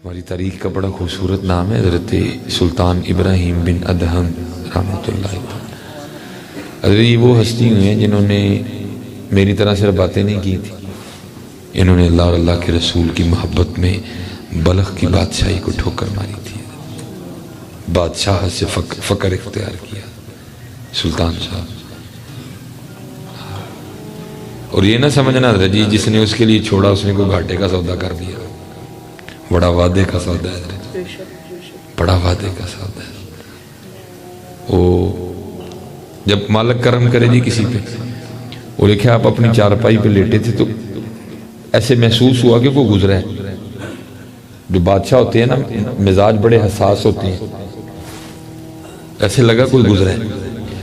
ہماری تاریخ کا بڑا خوبصورت نام ہے حضرت سلطان ابراہیم بن ادہم رحمۃ اللہ علیہ۔ حضرت یہ وہ ہستی ہوئے ہیں جنہوں نے میری طرح صرف باتیں نہیں کی تھی، انہوں نے اللہ اور اللہ کے رسول کی محبت میں بلخ کی بادشاہی کو ٹھوکر ماری تھی، بادشاہ سے فقر اختیار کیا سلطان صاحب۔ اور یہ نہ سمجھنا حضرت جی جس نے اس کے لیے چھوڑا اس نے کوئی گھاٹے کا سودا کر دیا، بڑا وعدے کا سودا ہے حضرت جی، بڑا وعدے کا سودا ہے۔ وہ جب مالک کرم کرے جی کسی پہ، وہ لکھے آپ اپنی چارپائی پہ لیٹے تھے تو ایسے محسوس ہوا کہ کوئی گزرا ہے۔ جو بادشاہ ہوتے ہیں نا مزاج بڑے حساس ہوتے ہیں، ایسے لگا کوئی گزرا ہے۔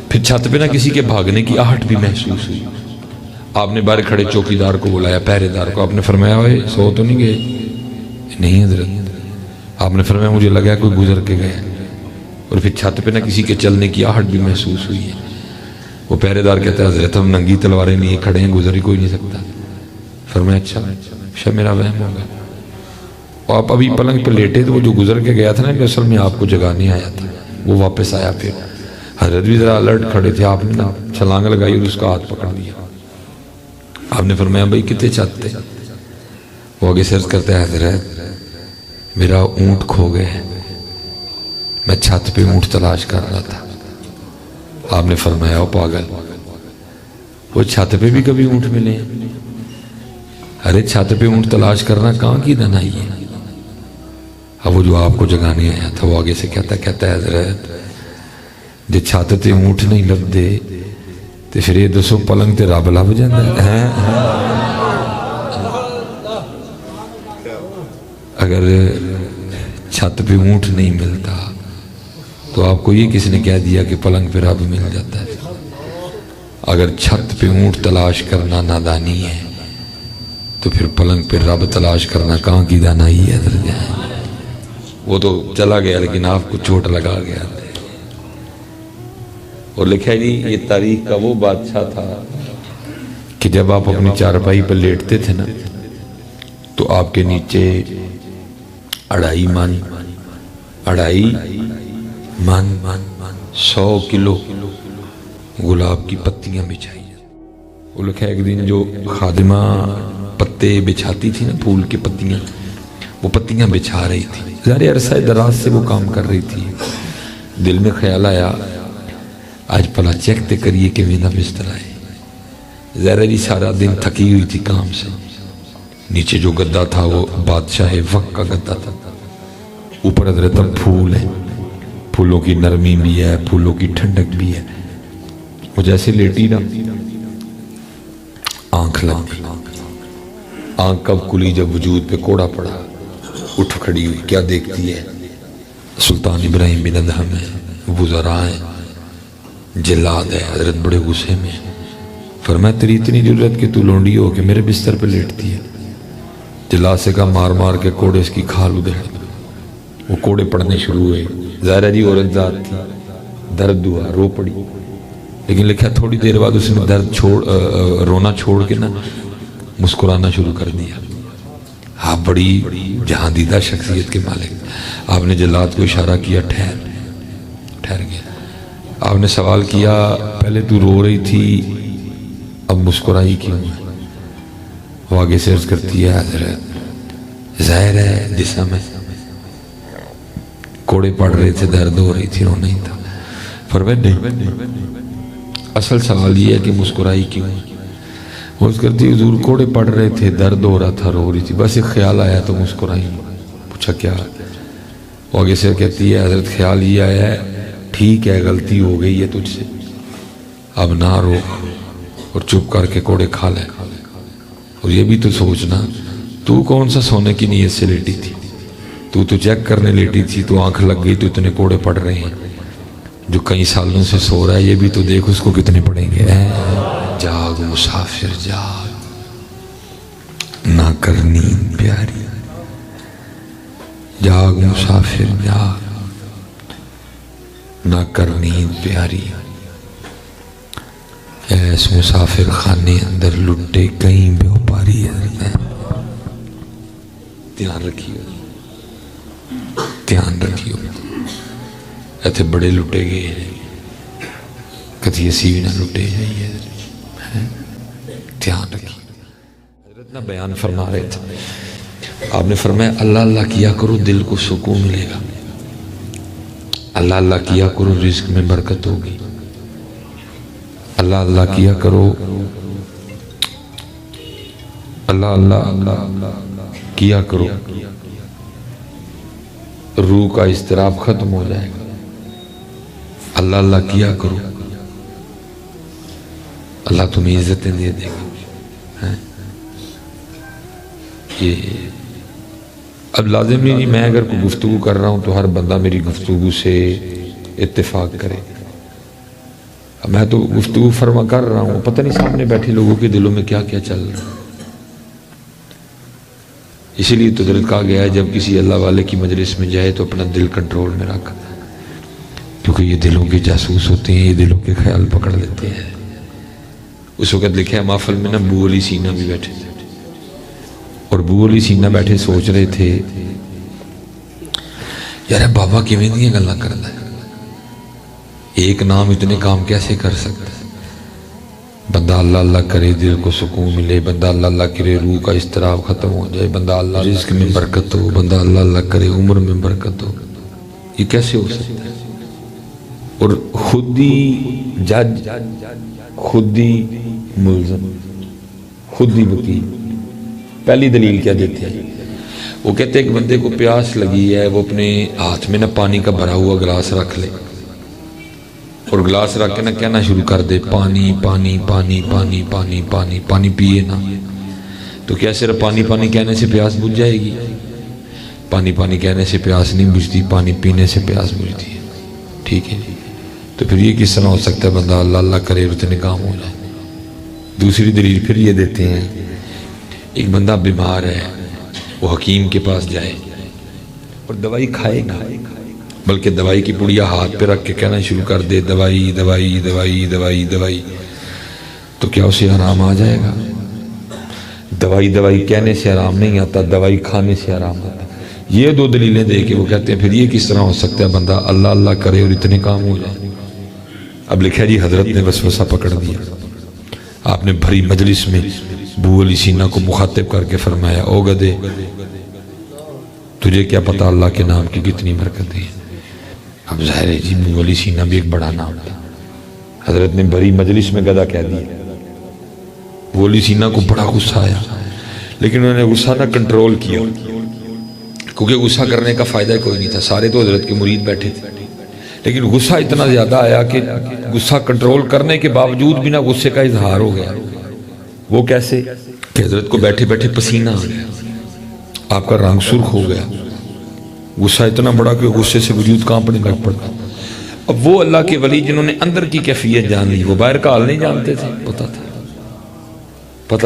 پھر چھت پہ نہ کسی کے بھاگنے کی آہٹ بھی محسوس ہوئی۔ آپ نے باہر کھڑے چوکیدار کو بلایا، پہرے دار کو، آپ نے فرمایا اوئے سو تو نہیں گئے؟ نہیں حضرت۔ آپ نے فرمایا مجھے لگا کوئی گزر کے گئے۔ اور پھر چھت پہ نہ کسی کے چلنے کی آہٹ بھی محسوس ہوئی ہے۔ وہ پہرے دار کہتا ہے حضرت ہم ننگی تلواریں لیے کھڑے ہیں، گزر ہی کوئی نہیں سکتا۔ فرمایا اچھا میرا وہم ہوگا۔ اور آپ ابھی پلنگ پہ لیٹے تو وہ جو گزر کے گیا تھا نا کہ اصل میں آپ کو جگانے آیا تھا، وہ واپس آیا۔ پھر حضرت بھی ذرا الرٹ کھڑے تھے، آپ نے نا چھلانگ لگائی اور اس کا ہاتھ پکڑ لیا۔ آپ نے فرمایا بھائی کتنے چاہتے؟ وہ آگے سرچ کرتا ہے حضرت میرا اونٹ کھو گئے، میں چھت پہ اونٹ تلاش کر رہا تھا۔ آپ نے فرمایا او پاگل، وہ چھت پہ بھی کبھی اونٹ ملے ہیں؟ ارے چھت پہ اونٹ تلاش کرنا کہاں کی دنائی ہے؟ اب وہ جو آپ کو جگانے آیا تھا وہ آگے سے کہتا ہے حضرت جے چھت تے اونٹ نہیں لب دے تو پھر یہ دسو پلنگ تے رب لب جاندہ ہے؟ اگر چھت پہ اونٹ نہیں ملتا تو آپ کو یہ کس نے کہہ دیا کہ پلنگ پہ رب مل جاتا ہے؟ اگر چھت پہ اونٹ تلاش کرنا نادانی ہے تو پھر پلنگ پہ رب تلاش کرنا کہاں کی دانائی ہے حضرت؟ وہ تو چلا گیا لیکن آپ کو چوٹ لگا گیا۔ اور لکھا ہے جی یہ تاریخ کا وہ بادشاہ تھا کہ جب آپ اپنی چارپائی پر لیٹتے تھے نا تو آپ کے نیچے 2.5 من 100 کلو گلاب کی پتیاں بچھائی جاتی۔ وہ لکھا ہے ایک دن جو خادمہ پتے بچھاتی تھی نا، پھول کی پتیاں، وہ پتیاں بچھا رہی تھی، ظاہر عرصہ دراز سے وہ کام کر رہی تھی۔ دل میں خیال آیا آج پلا چیک تے کریے کہ میرا بستر آئے۔ ظاہر جی سارا دن تھکی ہوئی تھی کام سے۔ نیچے جو گدا تھا وہ بادشاہ وقت کا گدا تھا، اوپر حضرت پھول ہے، پھولوں کی نرمی بھی ہے، پھولوں کی ٹھنڈک بھی ہے۔ وہ جیسے لیٹی نا آنکھ لگ گئی، آنکھ کب کھلی جب وجود پہ کوڑا پڑا، اٹھ کھڑی ہوئی، کیا دیکھتی ہے؟ سلطان ابراہیم بن ادہم ہے، وزراء ہیں، جلاد ہے، حضرت بڑے غصے میں۔ فرمایا تیری اتنی ضرورت کہ تو لونڈی ہو کہ میرے بستر پہ لیٹتی ہے؟ جلاد سے کہا مار مار کے کوڑے اس کی کھال ادھیڑ۔ وہ کوڑے پڑنے شروع ہوئے، ظاہرہ جی عورت ذات تھی، درد ہوا، رو پڑی، لیکن لکھا تھوڑی دیر بعد اس نے رونا چھوڑ کے نا مسکرانا شروع کر دیا۔ آپ بڑی جہاں دیدہ شخصیت کے مالک۔ آپ نے جلاد کو اشارہ کیا ٹھہر گیا۔ آپ نے سوال کیا پہلے تو رو رہی تھی اب مسکرائی کیوں ہے؟ وہ آگے سے عرض کرتی ہے حضرت ظاہر ہے جسم ہے، کوڑے پڑ رہے تھے، درد ہو رہی تھی، رو نہیں تھا۔ فرمایا نہیں، اصل سوال یہ ہے کہ مسکرائی کیوں ہے؟ وہ عرض کرتی حضور کوڑے پڑ رہے تھے، درد ہو رہا تھا، رو رہی تھی، بس ایک خیال آیا تو مسکرائی۔ پوچھا کیا؟ وہ آگے سے کہتی ہے حضرت خیال یہ آیا ہے ٹھیک ہے غلطی ہو گئی ہے تجھ سے، اب نہ رو اور چپ کر کے کوڑے کھا لے۔ اور یہ بھی تو سوچنا تو کون سا سونے کی نیت سے لیٹی تھی؟ تو چیک کرنے لیٹی تھی، تو آنکھ لگ گئی تو اتنے کوڑے پڑ رہے ہیں۔ جو کئی سالوں سے سو رہا ہے یہ بھی تو دیکھ اس کو کتنے پڑیں گے۔ جاگ مسافر جاگ، نہ کر نیند پیاری، جاگ مسافر جاگ، نہ کر نیند پیاری۔ ایس مسافر خانے اندر لٹے کہیں بیوپاری ہے۔ دھیان رکھیے دھیان رکھیو ایتھے بڑے لٹے گئے ہیں کدی اسی بھی نہ لٹے جائیے دھیان رکھیے حضرت نہ بیان فرما رہے تھے آپ نے فرمایا اللہ اللہ کیا کرو دل کو سکون ملے گا اللہ اللہ کیا کرو رزق میں برکت ہوگی اللہ اللہ کیا کرو اللہ اللہ کیا کرو روح کا اضطراب ختم ہو جائے گا اللہ اللہ کیا کرو اللہ تمہیں عزتیں دے دے گا یہ اب لازم نہیں میں اگر کوئی گفتگو کر رہا ہوں تو ہر بندہ میری گفتگو سے اتفاق کرے میں تو گفتگو فرما کر رہا ہوں پتہ نہیں سامنے بیٹھے لوگوں کے دلوں میں کیا کیا چل رہا ہے اسی لیے تو درد کہا گیا ہے جب کسی اللہ والے کی مجلس میں جائے تو اپنا دل کنٹرول میں رکھ کیونکہ یہ دلوں کے جاسوس ہوتے ہیں یہ دلوں کے خیال پکڑ لیتے ہیں اس وقت لکھا ہے محفل میں نا بو علی سینہ بھی بیٹھے تھے اور بو علی سینہ بیٹھے سوچ رہے تھے یار بابا کیویں دیاں گلاں کردا ہے ایک نام اتنے کام کیسے کر سکتا ہے بندہ اللہ اللہ کرے دل کو سکون ملے بندہ اللہ اللہ کرے روح کا اضطراب ختم ہو جائے بندہ اللہ رزق میں برکت ہو بندہ اللہ اللہ کرے عمر میں برکت ہو یہ کیسے ہو سکتا ہے اور خود ہی جج خود ہی ملزم خود ہی وکیل پہلی دلیل کیا دیتے ہیں وہ کہتے ہیں کہ بندے کو پیاس لگی ہے وہ اپنے ہاتھ میں نہ پانی کا بھرا ہوا گلاس رکھ لے اور گلاس رکھ کے نہ کہنا شروع کر دے پانی پانی پانی پانی پانی پانی پانی پیے نا تو کیا صرف پانی پانی کہنے سے پیاس بجھ جائے گی پانی پانی کہنے سے پیاس نہیں بجھتی پانی پینے سے پیاس بجھتی ہے ٹھیک ہے تو پھر یہ کس طرح ہو سکتا ہے بندہ اللہ اللہ کرے اتنے کام ہو جائے دوسری دلیل پھر یہ دیتے ہیں ایک بندہ بیمار ہے وہ حکیم کے پاس جائے اور دوائی کھائے گا بلکہ دوائی کی پڑیا ہاتھ پہ رکھ کے کہنا شروع کر دے دوائی دوائی دوائی دوائی دوائی تو کیا اسے آرام آ جائے گا دوائی دوائی کہنے سے آرام نہیں آتا دوائی کھانے سے آرام آتا یہ دو دلیلیں دے کے وہ کہتے ہیں پھر یہ کس طرح ہو سکتا ہے بندہ اللہ اللہ کرے اور اتنے کام ہو جائے اب لکھا جی حضرت نے وسوسہ پکڑ دیا آپ نے بھری مجلس میں بو علی سینہ کو مخاطب کر کے فرمایا او گدے تجھے کیا پتا اللہ کے نام کی کتنی برکتیں ہیں اب ظاہر ہے جی بو علی سینہ بھی ایک بڑا نام تھا حضرت نے بھری مجلس میں گدا کہہ دیا بو علی سینہ کو بڑا غصہ آیا لیکن انہوں نے غصہ نہ کنٹرول کیا کیونکہ غصہ کرنے کا فائدہ کوئی نہیں تھا سارے تو حضرت کے مرید بیٹھے تھے لیکن غصہ اتنا زیادہ آیا کہ غصہ کنٹرول کرنے کے باوجود بھی نہ غصے کا اظہار ہو گیا وہ کیسے کہ حضرت کو بیٹھے بیٹھے پسینہ آ گیا آپ کا رنگ سرخ ہو گیا غصہ اتنا بڑا کہ غصے سے وجود کانپنے لگ پڑا اب وہ اللہ کے ولی جنہوں نے اندر کی کیفیت جان لی وہ باہر کا حال نہیں جانتے تھے پتا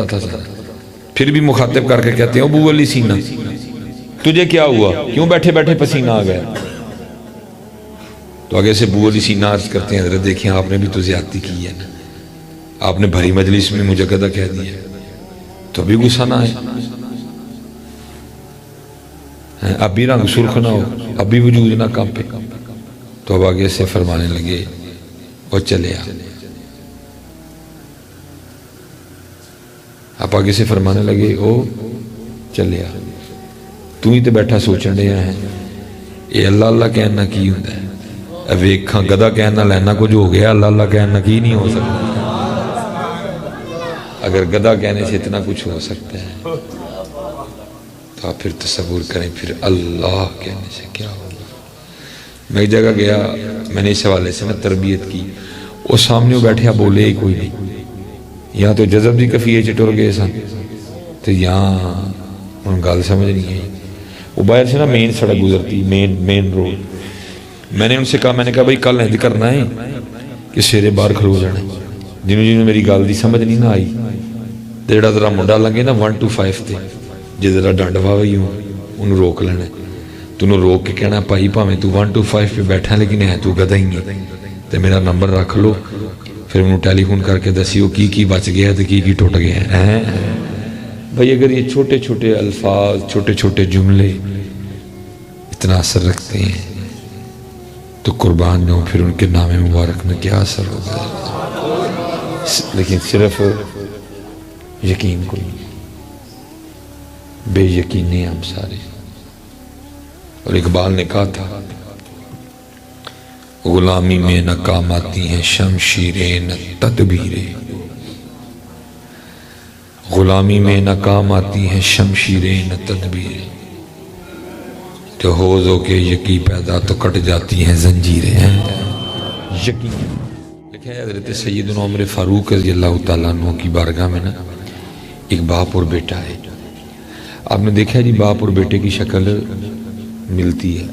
تھا پھر بھی مخاطب کر کے کہتے ہیں ابو علی سینہ تجھے کیا ہوا کیوں بیٹھے بیٹھے پسینہ آ گیا تو آگے سے ابو علی سینہ عرض کرتے ہیں حضرت دیکھیں آپ نے بھی تو زیادتی کی ہے نا آپ نے بھری مجلس میں مجھے گدا کہہ دیا تو ابھی غصہ نہ آئے اب بھی رنگ سرخ نہ ہو اب بھی وجود نہ کانپے تو اب آگے سے فرمانے لگے اور چلے آپ آگے سے فرمانے لگے او چلے تو ہی تے بیٹھا سوچن رہا ہے اے اللہ اللہ کہنا کی ہوتا ہے اب ویکھاں گدا کہنا لینا کچھ ہو گیا اللہ اللہ کہنا کی نہیں ہو سکتا اگر گدا کہنے سے اتنا کچھ ہو سکتا ہے تو آپ پھر تصور کریں پھر اللہ کہنے سے کیا ہوگا میں ایک جگہ گیا میں نے اس حوالے سے تربیت کی وہ سامنے وہ بیٹھے بولے ہی کوئی نہیں یہاں تو جذب دی کفیے چٹور گئے سن تو یہاں ان گال سمجھ نہیں آئی وہ باہر سے نا مین سڑک گزرتی مین روڈ میں نے ان سے کہا میں نے کہا بھائی کل ہند کرنا ہے کہ سیرے باہر کھلو جانا جنہوں میری گال دی سمجھ نہیں نہ آئی جڑا ذرا منڈا لگے نا 1 to 5 تے جے ذرا ڈنڈ واوی ہوں انہوں روک لینا تنہوں روک کے کہنا پائی پاویں تو 1 to 5 پہ بیٹھا لیکن ہے تو گدا ہی ہے تے میرا نمبر رکھ لو پھر انہوں ٹیلی فون کر کے دسیو کی بچ گیا تو کی ٹوٹ گیا ہے بھائی اگر یہ چھوٹے چھوٹے الفاظ چھوٹے چھوٹے جملے اتنا اثر رکھتے ہیں تو قربان جاؤں پھر ان کے نام مبارک میں کیا اثر ہوگا. لیکن صرف یقین کو نہیں، بے یقینی ہم سارے. اور اقبال نے کہا تھا غلامی میں نہ کام آتی ہیں شمشیریں نہ تدبیریں، غلامی میں نہ کام آتی ہیں شمشیریں نہ تدبیریں، جو ہوزوں کے یقین پیدا تو کٹ جاتی ہیں زنجیریں. یقین لکھا ہے حضرت سیدنا عمر فاروق رضی اللہ تعالیٰ عنہ کی بارگاہ میں نا ایک باپ اور بیٹا ہے. آپ نے دیکھا ہے جی باپ اور بیٹے کی شکل ملتی ہے،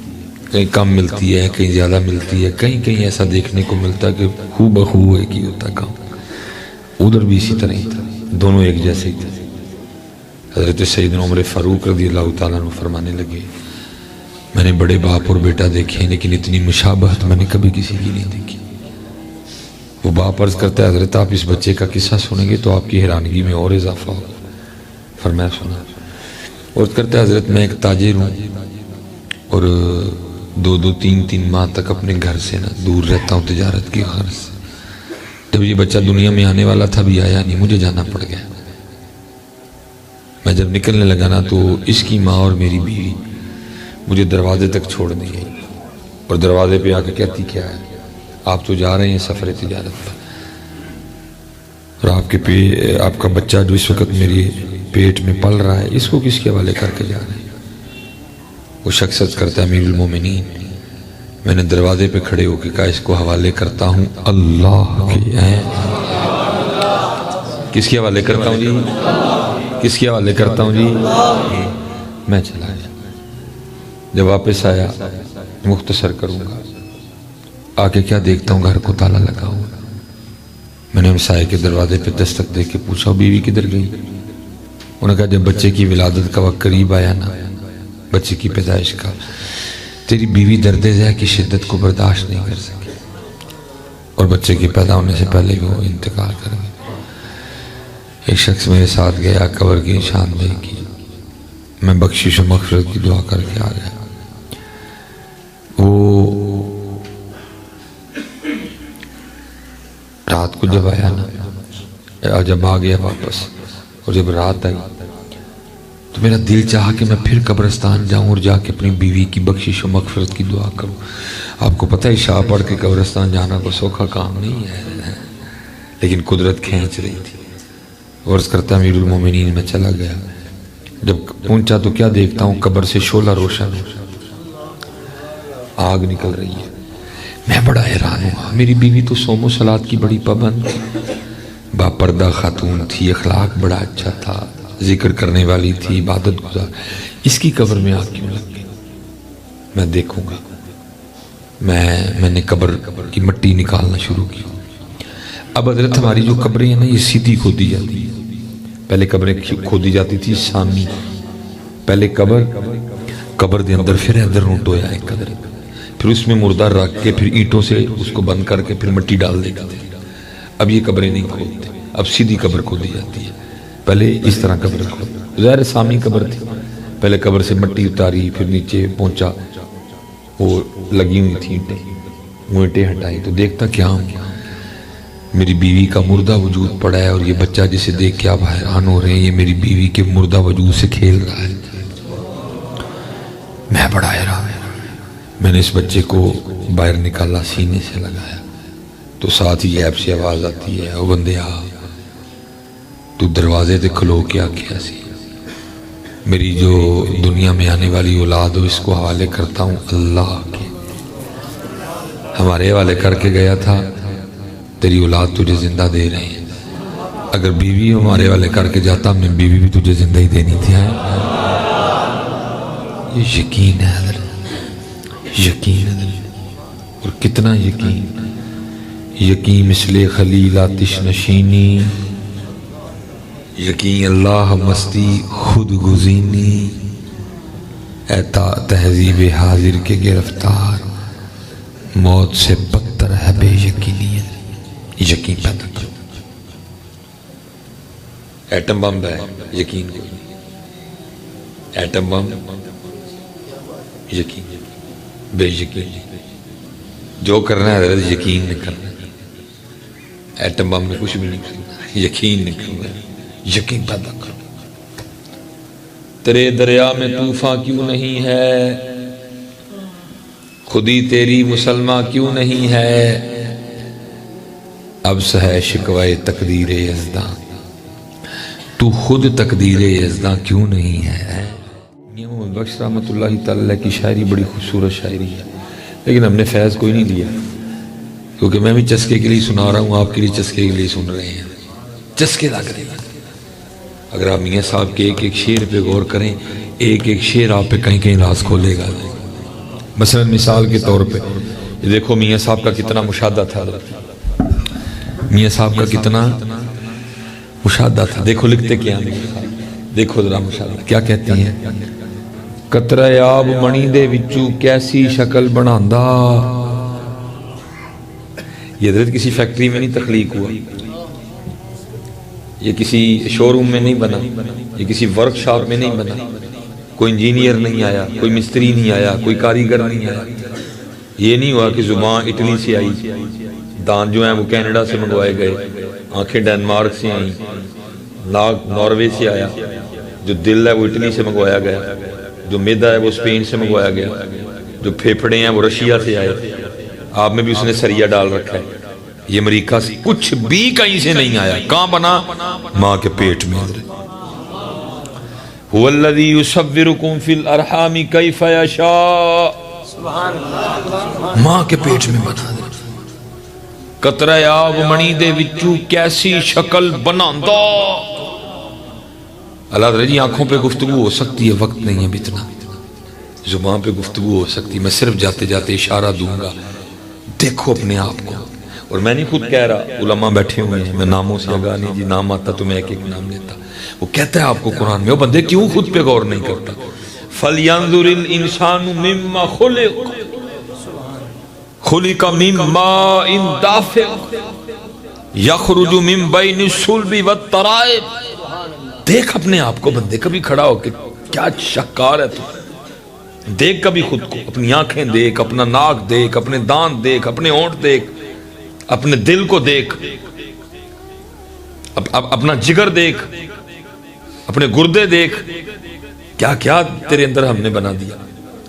کہیں کم ملتی ہے کہیں زیادہ ملتی ہے، کہیں ایسا دیکھنے کو ملتا ہے کہ ہو بہو ایک ہی ہوتا کام. ادھر بھی اسی طرح ہی تھا، دونوں ایک جیسے ہی تھے. حضرت سیدنا عمر فاروق رضی اللہ تعالیٰ عنہ فرمانے لگے میں نے بڑے باپ اور بیٹا دیکھے لیکن اتنی مشابہت میں نے کبھی کسی کی نہیں دیکھی. وہ باپ عرض کرتا ہے حضرت آپ اس بچے کا قصہ سنیں گے تو آپ کی حیرانگی میں اور اضافہ ہوگا. فرمایا سنا. عرض کرتا ہے حضرت میں ایک تاجر ہوں اور 2-3 ماہ تک اپنے گھر سے نا دور رہتا ہوں تجارت کی غرض سے. جب یہ بچہ دنیا میں آنے والا تھا بھی آیا نہیں، مجھے جانا پڑ گیا. میں جب نکلنے لگا نا تو اس کی ماں اور میری بیوی مجھے دروازے تک چھوڑ دی گئی اور دروازے پہ آ کے کہتی کیا ہے آپ تو جا رہے ہیں سفر تجارت پر اور آپ کا بچہ جو اس وقت میری پیٹ میں پل رہا ہے اس کو کس کے حوالے کر کے جا رہے ہیں. وہ شخص کرتا ہے امیر المومنین میں نے دروازے پہ کھڑے ہو کے کہا اس کو حوالے کرتا ہوں اللہ کے. کس کے حوالے کرتا ہوں جی؟ کس کے حوالے کرتا ہوں جی؟ میں چلا گیا. جب واپس آیا مختصر کروں گا، آ کے کیا دیکھتا ہوں گھر کو تالا لگا ہوا. میں نے ہمسائے کے دروازے پہ دستک دے کے پوچھا بیوی کدھر گئی؟ انہوں نے کہا جب بچے کی ولادت کا وقت قریب آیا نا، بچے کی پیدائش کا، تیری بیوی درد ذہ کی شدت کو برداشت نہیں کر سکی اور بچے کے پیدا ہونے سے پہلے وہ انتقال کر گئے. ایک شخص میرے ساتھ گیا قبر کی نشاندہی کی، میں بخشش و مغفرت کی دعا کر کے آ گیا. وہ رات کو جب آیا نا، جب آ گیا واپس اور جب رات آئی تو میرا دل چاہا کہ میں پھر قبرستان جاؤں اور جا کے اپنی بیوی کی بخشش و مغفرت کی دعا کروں. آپ کو پتہ ہے عشاء پڑھ کے قبرستان جانا کو سوکھا کام نہیں ہے، لیکن قدرت کھینچ رہی تھی. عرض کرتا امیر المومنین میں چلا گیا. جب پہنچا تو کیا دیکھتا ہوں قبر سے شعلہ روشن آگ نکل رہی ہے. میں بڑا حیران ہوا. میری بیوی تو صوم و صلات کی بڑی پابند تھی، با پردہ خاتون تھی، اخلاق بڑا اچھا تھا، ذکر کرنے والی تھی، عبادت گزار. اس کی قبر میں آگ کیوں لگ گئی؟ میں دیکھوں گا. میں نے قبر کی مٹی نکالنا شروع کی. اب حضرت ہماری جو قبریں ہیں نا یہ سیدھی کھودی جاتی ہیں. پہلے قبریں کھودی جاتی تھی سامی. پہلے قبر دے اندر پھر اندر نوٹ ہویا ہے قدر، پھر اس میں مردہ رکھ کے پھر اینٹوں سے اس کو بند کر کے پھر مٹی ڈال دیتے تھے. اب یہ قبریں نہیں کھودتے، اب سیدھی قبر کھودی جاتی ہے. پہلے اس طرح قبر کھودی، ظاہر سامی قبر تھی. پہلے قبر سے مٹی اتاری، پھر نیچے پہنچا، وہ لگی ہوئی تھی اینٹیں، وہ اینٹیں ہٹائی تو دیکھتا کیا ہوں میری بیوی کا مردہ وجود پڑا ہے اور یہ بچہ جسے دیکھ کے آپ حیران ہو رہے ہیں یہ میری بیوی کے مردہ وجود سے کھیل رہا ہے. میں بڑا حیران. میں نے اس بچے کو باہر نکالا، سینے سے لگایا تو ساتھ ہی غیب سے آواز آتی ہے او بندے آ، تو دروازے تے کھلو کے آکھیا سی میری جو دنیا میں آنے والی اولاد ہو اس کو حوالے کرتا ہوں اللہ کے. ہمارے حوالے کر کے گیا تھا، تیری اولاد تجھے زندہ دے رہے ہیں. اگر بیوی ہمارے حوالے کر کے جاتا ہم نے بیوی بھی تجھے زندہ ہی دینی تھی. یہ یقین ہے حضرت، یقین ہے. اور کتنا یقین، یقین مثل خلیل آتش نشینی، یقین اللہ مستی خود گزینی، اے تہذیب حاضر کے گرفتار موت سے بدتر ہے بے یقینی. یقین پیدا کرو. ایٹم بم ہے، یقین کو ایٹم بم یقین بے یقین جو کرنا ہے حضرت یقین نہیں کرنا. ایٹم بم میں کچھ بھی نہیں کرنا, یقین نہیں کرنا, یقین پیدا کرو. تیرے دریا میں طوفان کیوں نہیں ہے, خودی تیری مسلمہ کیوں نہیں ہے, اب سے ہے شکوائے تقدیر یزداں, تو خود تقدیر یزداں کیوں نہیں ہے. میاں محمد بخش رحمۃ اللہ تعالی کی شاعری بڑی خوبصورت شاعری ہے, لیکن ہم نے فیض کوئی نہیں لیا, کیونکہ میں بھی چسکے کے لیے سنا رہا ہوں, آپ کے لیے چسکے کے لیے سن رہے ہیں. چسکے لگ رہے ہیں. اگر آپ میاں صاحب کے ایک ایک شعر پہ غور کریں, ایک ایک شعر آپ پہ کہیں کہیں راز کھولے گا. مثلا مثال کے طور پہ یہ دیکھو میاں صاحب کا کتنا مشاہدہ تھا, میاں صاحب کا کتنا مشاہدہ تھا. دیکھو لکھتے کیا ہیں, دیکھو ذرا مشاہدہ کیا کہتے ہیں. قطرہ آب منی دے وچوں کیسی شکل بناندا. یہ حضرت کسی فیکٹری میں نہیں تخلیق ہوا, یہ کسی شو روم میں نہیں بنا, یہ کسی ورک شاپ میں نہیں بنا, کوئی انجینئر نہیں آیا, کوئی مستری نہیں آیا, کوئی کاریگر نہیں آیا. یہ نہیں ہوا کہ زبان اٹلی سے آئی, دان جو ہیں وہ کینیڈا سے منگوائے گئے, آنکھیں ڈینمارک سے آئیں, ناک ناروے سے آیا, جو دل ہے وہ اٹلی سے منگوایا گیا, جو معدہ ہے وہ اسپین سے منگوایا گیا, جو پھیپھڑے ہیں وہ رشیا سے آئے, آپ میں بھی اس نے سریا ڈال رکھا ہے. یہ امریکہ سے کچھ بھی کہیں سے نہیں آیا. کہاں بنا؟ ماں کے پیٹ میں. هو الذی یصورکم فی الارحام کیف یشاء, ماں کے پیٹ میں بنا دے. قطرہ آب منی دے وچوں کیسی شکل بناندا. اللہ تعالیٰ جی آنکھوں پہ گفتگو ہو سکتی ہے, وقت نہیں ہے اتنا. زبان پہ گفتگو ہو سکتی, میں صرف جاتے جاتے اشارہ دوں گا, دیکھو اپنے آپ کو. اور میں نہیں خود کہہ رہا, علماء بیٹھے ہوئے ہیں, میں ناموں سے آگاہ نہیں, جی نام آتا تو میں ایک ایک نام لیتا. وہ کہتا ہے آپ کو قرآن میں, وہ بندے کیوں خود پہ غور نہیں کرتا. فَلْيَنظُرِ الْإِنسَانُ مِمَّا خُلِقَ خُلِقَ مِن مَّاءٍ دَافِقٍ يَخْرُجُ مِن بَيْنِ الصُّلْبِ وَالتَّرَائِبِ. دیکھ اپنے آپ کو بندے, کبھی کھڑا ہو کے کیا شکار ہے تو دیکھ کبھی خود کو, اپنی آنکھیں دیکھ, اپنا ناک دیکھ, اپنے دانت دیکھ, اپنے ہونٹ دیکھ, اپنے دل کو دیکھ, اپنا جگر دیکھ, اپنے گردے دیکھ, کیا کیا تیرے اندر ہم نے بنا دیا.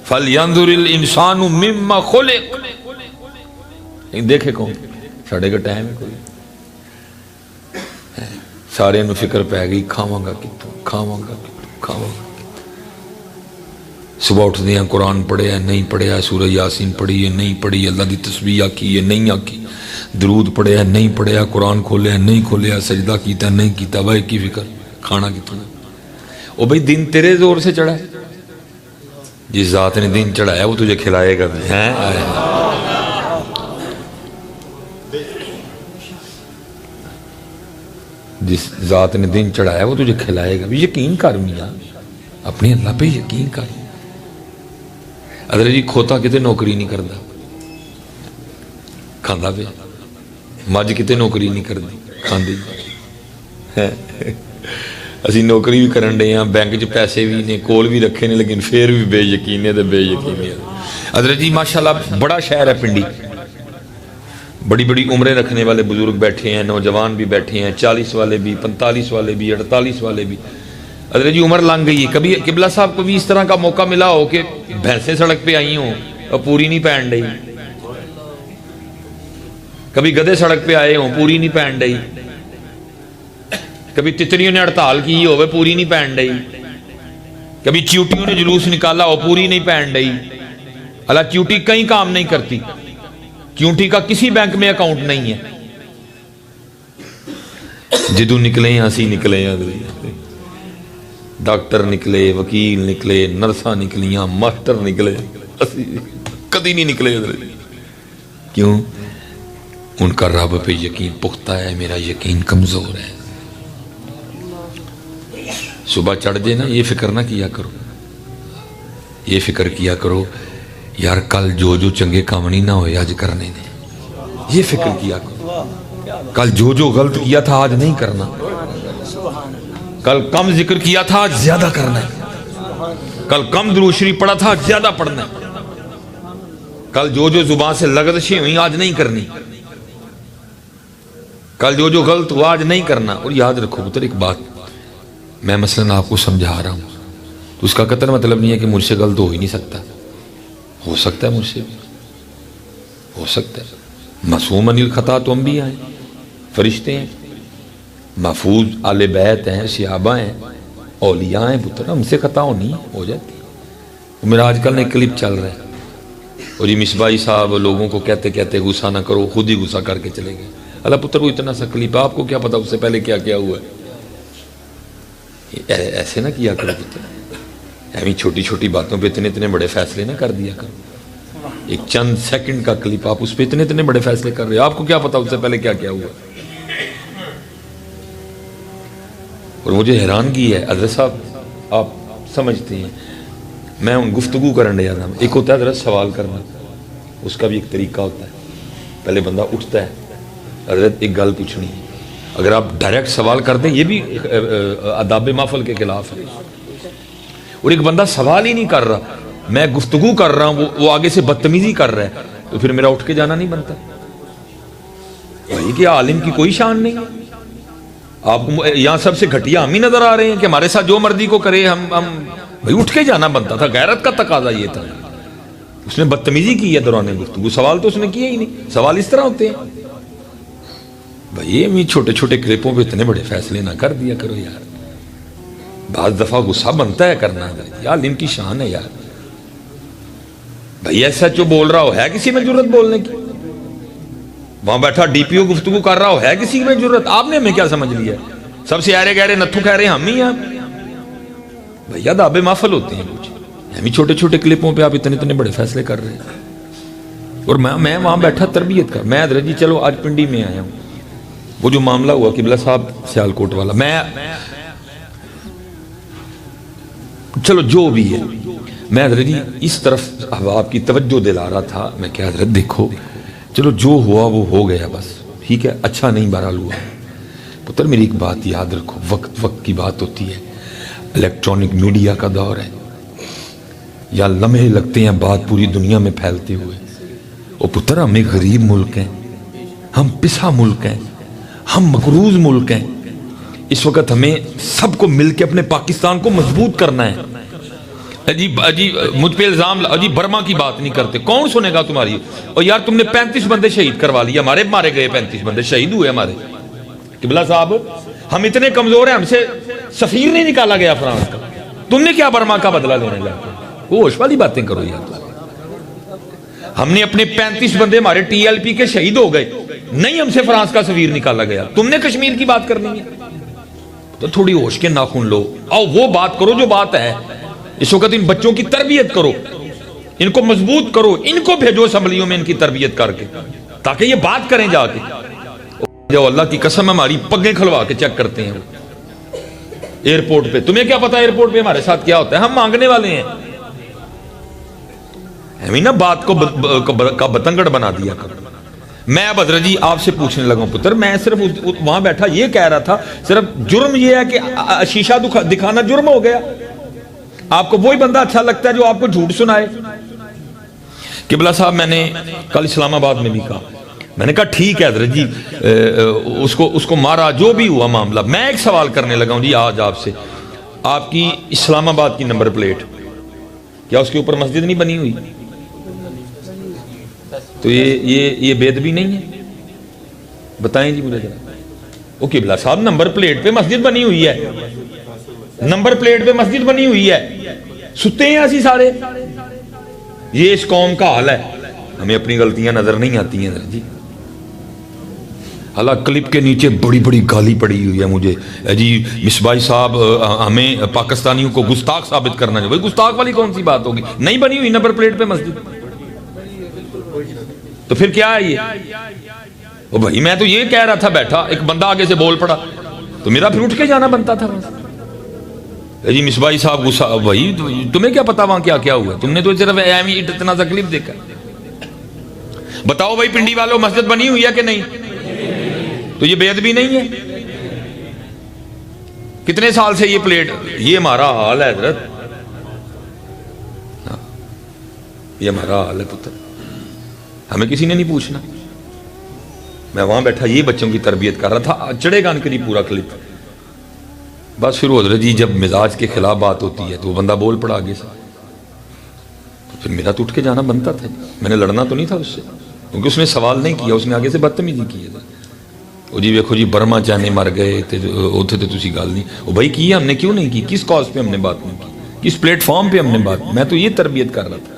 فَلْيَنظُرِ الْإِنسَانُ مِمَّا خُلِقَ. دیکھے کون ساڑھے کا ٹائم ہے, کوئی سارے نو فکر پہ گئی, کھاواں گا کتوں, کھاواں گا کتوں, کھاواں گا. صبح اٹھ دیا, قرآن پڑھیا نہیں پڑھیا, سورہ یاسین پڑھی ہے نہیں پڑھی, اللہ دی تسبیح آکی ہے نہیں آکی, درود پڑھیا نہیں پڑھیا, قرآن کھولیا نہیں کھولیا, سجدہ کیتا نہیں کیتا, بھائی کی فکر, کھانا کتوں. او بھائی دن تیرے زور سے چڑھا ہے, جس ذات نے دن چڑھایا وہ تجھے کھلائے گا. جس ذات نے دن چڑھایا وہ تجھے کھلائے گا. یقین کر میاں, اپنے اللہ پہ یقین کر. ادھر جی کھوتا کتے نوکری نہیں کرتا, کھاندا پہ. مجھ کتے نوکری نہیں کرتی, کھاندی. اسی نوکری بھی کرن ڈے ہیں, بینک چ پیسے بھی نے, کول بھی رکھے نے, لیکن پھر بھی بے یقین ہے تو بے یقینی. ادھر جی ماشاءاللہ بڑا شہر ہے پنڈی, بڑی بڑی عمریں رکھنے والے بزرگ بیٹھے ہیں, نوجوان بھی بیٹھے ہیں, 40 والے بھی, 45 والے بھی, 48 والے بھی. ادھر جی عمر لنگ گئی ہے. کبھی قبلہ صاحب کو بھی اس طرح کا موقع ملا ہو کہ بھینسیں سڑک پہ آئی ہوں اور پوری نہیں پہن رہی, کبھی گدھے سڑک پہ آئے ہوں پوری نہیں پہن رہی, کبھی تتریوں نے ہڑتال کی ہوئے پوری نہیں پہن رہی, کبھی چیوٹیوں نے جلوس نکالا ہو پوری نہیں پہن رہی. اللہ چیوٹی کہیں کام نہیں کرتی, چیوٹی کا کسی بینک میں اکاؤنٹ نہیں ہے. جدو نکلے ہیں اسی نکلے ہیں, ڈاکٹر نکلے, وکیل نکلے, نرساں نکلیاں, ماسٹر نکلے, کدی نہیں نکلے. کیوں؟ ان کا رب پہ یقین پختہ ہے, میرا یقین کمزور ہے. صبح چڑھ جائے نا, یہ فکر نہ کیا کرو, یہ فکر کیا کرو یار کل جو چنگے کام نہیں نہ ہوئے آج کرنے نے, یہ فکر کیا کرو. کل جو غلط کیا تھا آج نہیں کرنا, کل کم ذکر کیا تھا آج زیادہ کرنا ہے. کل کم درود شریف پڑھا تھا، زیادہ پڑھنا ہے. کل جو زبان سے لغزشیں ہوئی آج نہیں کرنی. کل جو غلط ہوا آج نہیں کرنا. اور یاد رکھو پتر ایک بات، میں مثلاً آپ کو سمجھا رہا ہوں تو اس کا قطر مطلب نہیں ہے کہ مجھ سے غلط ہو ہی نہیں سکتا. ہو سکتا ہے مجھ سے بھی، ہو سکتا ہے. معصوم عن الخطا تو انبیاء ہیں، فرشتے ہیں، محفوظ آل بیت ہیں، صحابہ ہیں، اولیاء ہیں. پتر ہم سے خطا ہونی ہو جاتی. میرا آج کل ایک کلپ چل رہا ہے اور یہ مصباحی صاحب لوگوں کو کہتے کہتے غصہ نہ کرو، خود ہی غصہ کر کے چلے گئے. اللہ پتر وہ اتنا سا کلپ، آپ کو کیا پتا اس سے پہلے کیا کیا ہوا ہے. ایسے نہ کیا کرو پتر، ایویں چھوٹی چھوٹی باتوں پہ اتنے بڑے فیصلے نہ کر دیا کرو. ایک چند سیکنڈ کا کلپ آپ اس پہ اتنے بڑے فیصلے کر رہے ہو، آپ کو کیا پتا اس سے پہلے کیا کیا ہوا. اور مجھے حیرانگی ہے حضرت صاحب، آپ سمجھتے ہیں میں ان گفتگو کرنے جا رہا ہوں. ایک ہوتا ہے حضرت سوال کرنا، اس کا بھی ایک طریقہ ہوتا ہے. پہلے بندہ اٹھتا ہے، حضرت ایک گل پوچھنی ہے. اگر آپ ڈائریکٹ سوال کر دیں یہ بھی آداب محفل کے خلاف ہے. اور ایک بندہ سوال ہی نہیں کر رہا، میں گفتگو کر رہا ہوں، وہ آگے سے بدتمیزی کر رہا ہے، تو پھر میرا اٹھ کے جانا نہیں بنتا. وہی کہ عالم کی کوئی شان نہیں. آپ یہاں سب سے گھٹیا ہم ہی نظر آ رہے ہیں کہ ہمارے ساتھ جو مرضی کو کرے. ہم بھائی اٹھ کے جانا بنتا تھا. غیرت کا تقاضا یہ تھا. اس نے بدتمیزی کی ہے دوران گفتگو. سوال تو اس نے کیا ہی نہیں. سوال اس طرح ہوتے ہیں. بھائی یہ چھوٹے چھوٹے کلپوں پہ اتنے بڑے فیصلے نہ کر دیا کرو یار. بعض دفعہ غصہ بنتا ہے کرنا. یار ان کی شان ہے یار. بھائی ایسا جو بول رہا ہو ہے کسی میں جرت بولنے کی؟ وہاں بیٹھا ڈی پی او گفتگو کر رہا ہو ہے کسی میں جرت؟ آپ نے ہمیں کیا سمجھ لیا؟ سب سے آرے گہرے نتھو کہہ رہے ہیں ہم ہی ہیں. بھیا دعوے محفل ہوتے ہیں کچھ، ہم چھوٹے چھوٹے کلپوں پہ آپ اتنے بڑے فیصلے کر رہے ہیں. اور میں وہاں بیٹھا تربیت کر. میں حضرت جی چلو آج پنڈی میں آیا ہوں. وہ جو معاملہ ہوا قبلہ صاحب سیالکوٹ والا، میں چلو جو بھی ہے، میں حضرت جی اس طرف آپ کی توجہ دلا رہا تھا. میں کہ حضرت دیکھو چلو جو ہوا وہ ہو گیا بس ٹھیک ہے، اچھا نہیں بہرحال ہوا. پتر میری ایک بات یاد رکھو، وقت کی بات ہوتی ہے. الیکٹرانک میڈیا کا دور ہے، یا لمحے لگتے ہیں بات پوری دنیا میں پھیلتے ہوئے. اور پتر ہم ایک غریب ملک ہیں، ہم پسا ملک ہیں، ہم مقروض ملک ہیں. اس وقت ہمیں سب کو مل کے اپنے پاکستان کو مضبوط کرنا ہے. جی مجھ پہ الزام جی برما کی بات نہیں کرتے، کون سنے گا تمہاری؟ اور یار تم نے 35 بندے شہید کروا لیے، ہمارے مارے گئے 35 بندے شہید ہوئے ہمارے. قبلہ صاحب ہم اتنے کمزور ہیں، ہم سے سفیر نہیں نکالا گیا فرانس کا. تم نے کیا برما کا بدلہ لینے لگا؟ وہ ہوش والی باتیں کرو یار. ہم نے اپنے 35 بندے ہمارے ٹی ایل پی کے شہید ہو گئے، نہیں ہم سے فرانس کا سفیر نکالا گیا. تم نے کشمیر کی بات کرنی ہے تو تھوڑی ہوش کے ناخن لو. آؤ وہ بات کرو جو بات ہے. اس وقت ان بچوں کی تربیت کرو، ان کو مضبوط کرو، ان کو بھیجو اسمبلیوں میں ان کی تربیت کر کے، تاکہ یہ بات کریں جا کے. جو اللہ کی قسم ہماری پگیں کھلوا کے چیک کرتے ہیں ایئرپورٹ پہ. تمہیں کیا پتا ایئرپورٹ پہ ہمارے ساتھ کیا ہوتا ہے؟ ہم مانگنے والے ہیں. ہمیں نا بات کو بتنگڑ بنا دیا کرو. میں اب حضرت جی آپ سے پوچھنے لگا ہوں پتر، میں صرف وہاں بیٹھا یہ کہہ رہا تھا صرف جرم یہ ہے کہ شیشہ دکھانا جرم ہو گیا. آپ کو وہی بندہ اچھا لگتا ہے جو آپ کو جھوٹ سنائے. قبلہ صاحب میں نے کل اسلام آباد میں بھی کہا، میں نے کہا ٹھیک ہے حضرت جی اس کو مارا جو بھی ہوا معاملہ. میں ایک سوال کرنے لگا ہوں جی آج آپ سے، آپ کی اسلام آباد کی نمبر پلیٹ کیا اس کے اوپر مسجد نہیں بنی ہوئی؟ تو یہ بید بھی نہیں ہے؟ بتائیں جی مجھے ذرا. وہ قبلہ صاحب نمبر پلیٹ پہ مسجد بنی ہوئی ہے، نمبر پلیٹ پہ مسجد بنی ہوئی ہے، ستے ہیں ایسی سارے. یہ اس قوم کا حال ہے. ہمیں اپنی غلطیاں نظر نہیں آتی ہیں جی. حالانکہ کلپ کے نیچے بڑی بڑی گالی پڑی ہوئی ہے مجھے جی مصباحی صاحب ہمیں پاکستانیوں کو گستاخ ثابت کرنا ہے. بھائی گستاخ والی کون سی بات ہوگی؟ نہیں بنی ہوئی نمبر پلیٹ پہ مسجد، تو پھر کیا ہے یہ؟ وہ بھائی میں تو یہ کہہ رہا تھا بیٹھا، ایک بندہ آگے سے بول پڑا تو میرا پھر اٹھ کے جانا بنتا تھا. جی مصباحی صاحب غصہ. بھائی تمہیں کیا پتا وہاں کیا کیا ہوا؟ تم نے تو صرف اتنا سا کلپ دیکھا. بتاؤ بھائی پنڈی والوں مسجد بنی ہوئی ہے کہ نہیں؟ تو یہ بید بھی نہیں ہے. کتنے سال سے یہ پلیٹ، یہ ہمارا حال ہے حضرت. یہ ہمارا حال ہے پتر. ہمیں کسی نے نہیں پوچھنا. میں وہاں بیٹھا یہ بچوں کی تربیت کر رہا تھا, چڑھے گا ان کے لیے پورا کلپ. بس پھر حضرت جی جب مزاج کے خلاف بات ہوتی ہے تو وہ بندہ بول پڑا آگے سے, تو پھر میرا تو اٹھ کے جانا بنتا تھا. میں نے لڑنا تو نہیں تھا اس سے, کیونکہ اس نے سوال نہیں کیا, اس نے آگے سے بدتمیزی کی ہے. وہ جی ویکھو جی برما چانے مر گئے اتنے تو تسی گل نہیں. وہ بھائی کی ہم نے کیوں نہیں کی, کس کاز پہ ہم نے بات نہیں کی, کس پلیٹ فارم پہ ہم نے بات. میں تو یہ تربیت کر رہا تھا.